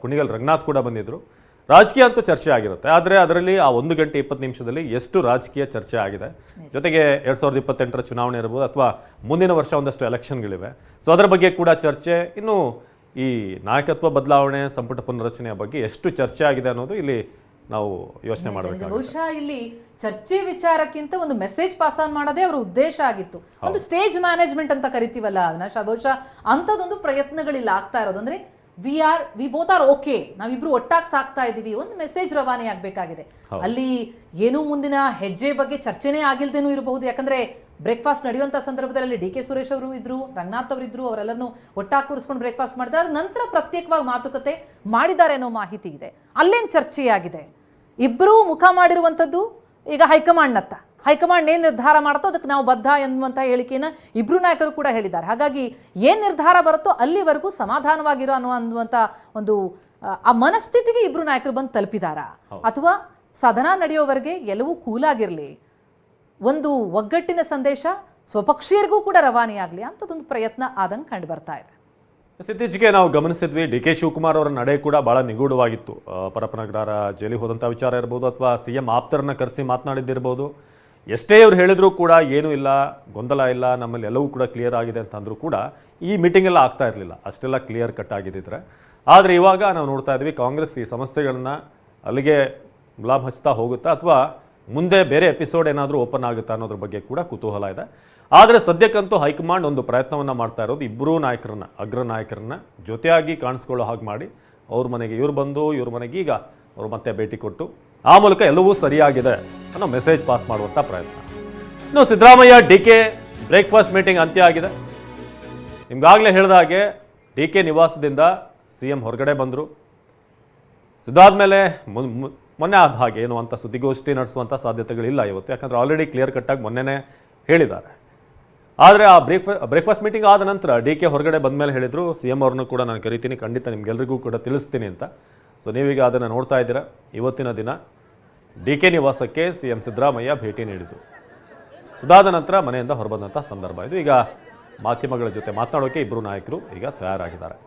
ಕುಣಿಗಲ್ ರಂಗನಾಥ್ ಕೂಡ ಬಂದಿದ್ರು. ರಾಜಕೀಯ ಅಂತೂ ಚರ್ಚೆ ಆಗಿರುತ್ತೆ, ಆದರೆ ಅದರಲ್ಲಿ ಆ 1 ಗಂಟೆ 20 ನಿಮಿಷದಲ್ಲಿ ಎಷ್ಟು ರಾಜಕೀಯ ಚರ್ಚೆ ಆಗಿದೆ. ಜೊತೆಗೆ 2028ರ ಚುನಾವಣೆ ಇರ್ಬೋದು ಅಥವಾ ಮುಂದಿನ ವರ್ಷ ಒಂದಷ್ಟು ಎಲೆಕ್ಷನ್ಗಳಿವೆ, ಸೊ ಅದರ ಬಗ್ಗೆ ಕೂಡ ಚರ್ಚೆ. ಇನ್ನು ಈ ನಾಯಕತ್ವ ಬದಲಾವಣೆ, ಸಂಪುಟ ಪುನರಚನೆಯ ಬಗ್ಗೆ ಎಷ್ಟು ಚರ್ಚೆ ಆಗಿದೆ ಅನ್ನೋದು ಇಲ್ಲಿ ನಾವು ಯೋಚನೆ ಮಾಡಬೇಕು. ಬಹುಶಃ ಇಲ್ಲಿ ಚರ್ಚೆ ವಿಚಾರಕ್ಕಿಂತ ಒಂದು ಮೆಸೇಜ್ ಪಾಸ್ ಆನ್ ಮಾಡೋದೇ ಅವರ ಉದ್ದೇಶ ಆಗಿತ್ತು. ಒಂದು ಸ್ಟೇಜ್ ಮ್ಯಾನೇಜ್ಮೆಂಟ್ ಅಂತ ಕರಿತೀವಲ್ಲ ಅವಿನಾಶ್, ಬಹುಶಃ ಅಂಥದ್ದೊಂದು ಪ್ರಯತ್ನಗಳಿಲ್ಲ ಆಗ್ತಾ ಇರೋದು. ಅಂದ್ರೆ ವಿ ಬೋತ್ ಆರ್ ಓಕೆ, ನಾವಿಬ್ರು ಒಟ್ಟಾಗಿ ಸಾಕ್ತಾ ಇದೀವಿ, ಒಂದು ಮೆಸೇಜ್ ರವಾನೆ ಆಗ್ಬೇಕಾಗಿದೆ. ಅಲ್ಲಿ ಏನೂ ಮುಂದಿನ ಹೆಜ್ಜೆ ಬಗ್ಗೆ ಚರ್ಚೆನೇ ಆಗಿಲ್ದೇನೂ ಇರಬಹುದು. ಯಾಕಂದ್ರೆ ಬ್ರೇಕ್ಫಾಸ್ಟ್ ನಡೆಯುವಂಥ ಸಂದರ್ಭದಲ್ಲಿ ಡಿ ಕೆ ಸುರೇಶ್ ಅವರು ಇದ್ರು, ರಂಗನಾಥ್ ಅವರಿದ್ರು, ಅವರೆಲ್ಲರನ್ನು ಒಟ್ಟಾಗಿ ಕೂರಿಸ್ಕೊಂಡು ಬ್ರೇಕ್ಫಾಸ್ಟ್ ಮಾಡಿದ್ದಾರೆ. ನಂತರ ಪ್ರತ್ಯೇಕವಾಗಿ ಮಾತುಕತೆ ಮಾಡಿದ್ದಾರೆ ಅನ್ನೋ ಮಾಹಿತಿ ಇದೆ. ಅಲ್ಲೇನು ಚರ್ಚೆಯಾಗಿದೆ, ಇಬ್ಬರೂ ಮುಖ ಮಾಡಿರುವಂಥದ್ದು ಈಗ ಹೈಕಮಾಂಡ್ನತ್ತ. ಹೈಕಮಾಂಡ್ ಏನು ನಿರ್ಧಾರ ಮಾಡುತ್ತೋ ಅದಕ್ಕೆ ನಾವು ಬದ್ಧ ಎನ್ನುವಂಥ ಹೇಳಿಕೆಯನ್ನು ಇಬ್ಬರು ನಾಯಕರು ಕೂಡ ಹೇಳಿದ್ದಾರೆ. ಹಾಗಾಗಿ ಏನು ನಿರ್ಧಾರ ಬರುತ್ತೋ ಅಲ್ಲಿವರೆಗೂ ಸಮಾಧಾನವಾಗಿರೋ ಅನ್ನುವಂಥ ಒಂದು ಆ ಮನಸ್ಥಿತಿಗೆ ಇಬ್ಬರು ನಾಯಕರು ಬಂದು ತಲುಪಿದಾರಾ, ಅಥವಾ ಸದನ ನಡೆಯೋವರೆಗೆ ಎಲ್ಲವೂ ಕೂಲಾಗಿರಲಿ, ಒಂದು ಒಗ್ಗಟ್ಟಿನ ಸಂದೇಶ ಸ್ವಪಕ್ಷೀಯರಿಗೂ ಕೂಡ ರವಾನೆಯಾಗಲಿ ಅಂಥದ್ದೊಂದು ಪ್ರಯತ್ನ ಆದಂಗೆ ಕಂಡು ಬರ್ತಾ ಇದೆ. ಇತ್ತೀಚೆಗೆ ನಾವು ಗಮನಿಸಿದ್ವಿ, ಡಿ ಕೆ ಶಿವಕುಮಾರ್ ಅವರ ನಡೆ ಕೂಡ ಬಹಳ ನಿಗೂಢವಾಗಿತ್ತು. ಪರಪನಗರ ಜೈಲಿಗೆ ಹೋದಂಥ ವಿಚಾರ ಇರ್ಬೋದು, ಅಥವಾ CM ಆಪ್ತರನ್ನ ಕರೆಸಿ ಮಾತನಾಡಿದ್ದಿರ್ಬೋದು. ಎಷ್ಟೇ ಅವ್ರು ಹೇಳಿದ್ರು ಕೂಡ ಏನೂ ಇಲ್ಲ, ಗೊಂದಲ ಇಲ್ಲ, ನಮ್ಮಲ್ಲಿ ಎಲ್ಲವೂ ಕೂಡ ಕ್ಲಿಯರ್ ಆಗಿದೆ ಅಂತ ಅಂದರೂ ಕೂಡ ಈ ಮೀಟಿಂಗ್ ಎಲ್ಲ ಆಗ್ತಾ ಇರಲಿಲ್ಲ, ಅಷ್ಟೆಲ್ಲ ಕ್ಲಿಯರ್ ಕಟ್ ಆಗಿದ್ದಿದ್ರೆ. ಆದರೆ ಇವಾಗ ನಾವು ನೋಡ್ತಾ ಇದ್ವಿ, ಕಾಂಗ್ರೆಸ್ ಈ ಸಮಸ್ಯೆಗಳನ್ನ ಅಲ್ಲಿಗೆ ಗುಲಾಮ್ ಹಚ್ತಾ ಹೋಗುತ್ತಾ, ಅಥವಾ ಮುಂದೆ ಬೇರೆ ಎಪಿಸೋಡ್ ಏನಾದರೂ ಓಪನ್ ಆಗುತ್ತಾ ಅನ್ನೋದ್ರ ಬಗ್ಗೆ ಕೂಡ ಕುತೂಹಲ ಇದೆ. ಆದರೆ ಸದ್ಯಕ್ಕಂತೂ ಹೈಕಮಾಂಡ್ ಒಂದು ಪ್ರಯತ್ನವನ್ನು ಮಾಡ್ತಾ ಇರೋದು, ಇಬ್ಬರೂ ನಾಯಕರನ್ನ, ಅಗ್ರ ನಾಯಕರನ್ನ ಜೊತೆಯಾಗಿ ಕಾಣಿಸ್ಕೊಳ್ಳೋ ಹಾಗೆ ಮಾಡಿ, ಅವ್ರ ಮನೆಗೆ ಇವ್ರು ಬಂದು, ಇವ್ರ ಮನೆಗೆ ಈಗ ಅವರು ಮತ್ತೆ ಭೇಟಿ ಕೊಟ್ಟು, ಆ ಮೂಲಕ ಎಲ್ಲವೂ ಸರಿಯಾಗಿದೆ ಅನ್ನೋ ಮೆಸೇಜ್ ಪಾಸ್ ಮಾಡುವಂಥ ಪ್ರಯತ್ನ. ಇನ್ನು Siddaramaiah D K breakfast meeting ಅಂತ್ಯ ಆಗಿದೆ. ನಿಮ್ಗಾಗಲೇ ಹೇಳಿದ ಹಾಗೆ ಡಿ ಕೆ ನಿವಾಸದಿಂದ CM ಹೊರಗಡೆ ಬಂದರು. ಸಿದ್ದಾದ್ಮೇಲೆ ಮೊನ್ನೆ ಆದ ಹಾಗೆ ಏನು ಅಂತ ಸುದ್ದಿಗೋಷ್ಠಿ ನಡೆಸುವಂಥ ಸಾಧ್ಯತೆಗಳಿಲ್ಲ ಇವತ್ತು, ಯಾಕಂದರೆ ಆಲ್ರೆಡಿ ಕ್ಲಿಯರ್ ಕಟ್ಟಾಗಿ ಮೊನ್ನೆನೇ ಹೇಳಿದ್ದಾರೆ. ಆದರೆ ಆ ಬ್ರೇಕ್ಫಾಸ್ಟ್ ಮೀಟಿಂಗ್ ಆದ ನಂತರ ಡಿ ಕೆ ಹೊರಗಡೆ ಬಂದ ಮೇಲೆ ಹೇಳಿದರು, CM ಅವ್ರನ್ನೂ ಕೂಡ ನಾನು ಕರಿತೀನಿ, ಖಂಡಿತ ನಿಮ್ಗೆಲ್ರಿಗೂ ಕೂಡ ತಿಳಿಸ್ತೀನಿ ಅಂತ. ಸೊ ನೀವೀಗ ಅದನ್ನು ನೋಡ್ತಾ ಇದ್ದೀರಾ. ಇವತ್ತಿನ ದಿನ ಡಿ ಕೆ ನಿವಾಸಕ್ಕೆ CM ಸಿದ್ದರಾಮಯ್ಯ ಭೇಟಿ ನೀಡಿದರು. ಸುದಾದ ನಂತರ ಮನೆಯಿಂದ ಹೊರಬಂದಂಥ ಸಂದರ್ಭ ಇದು. ಈಗ ಮಾಧ್ಯಮಗಳ ಜೊತೆ ಮಾತನಾಡೋಕ್ಕೆ ಇಬ್ಬರು ನಾಯಕರು ಈಗ ತಯಾರಾಗಿದ್ದಾರೆ.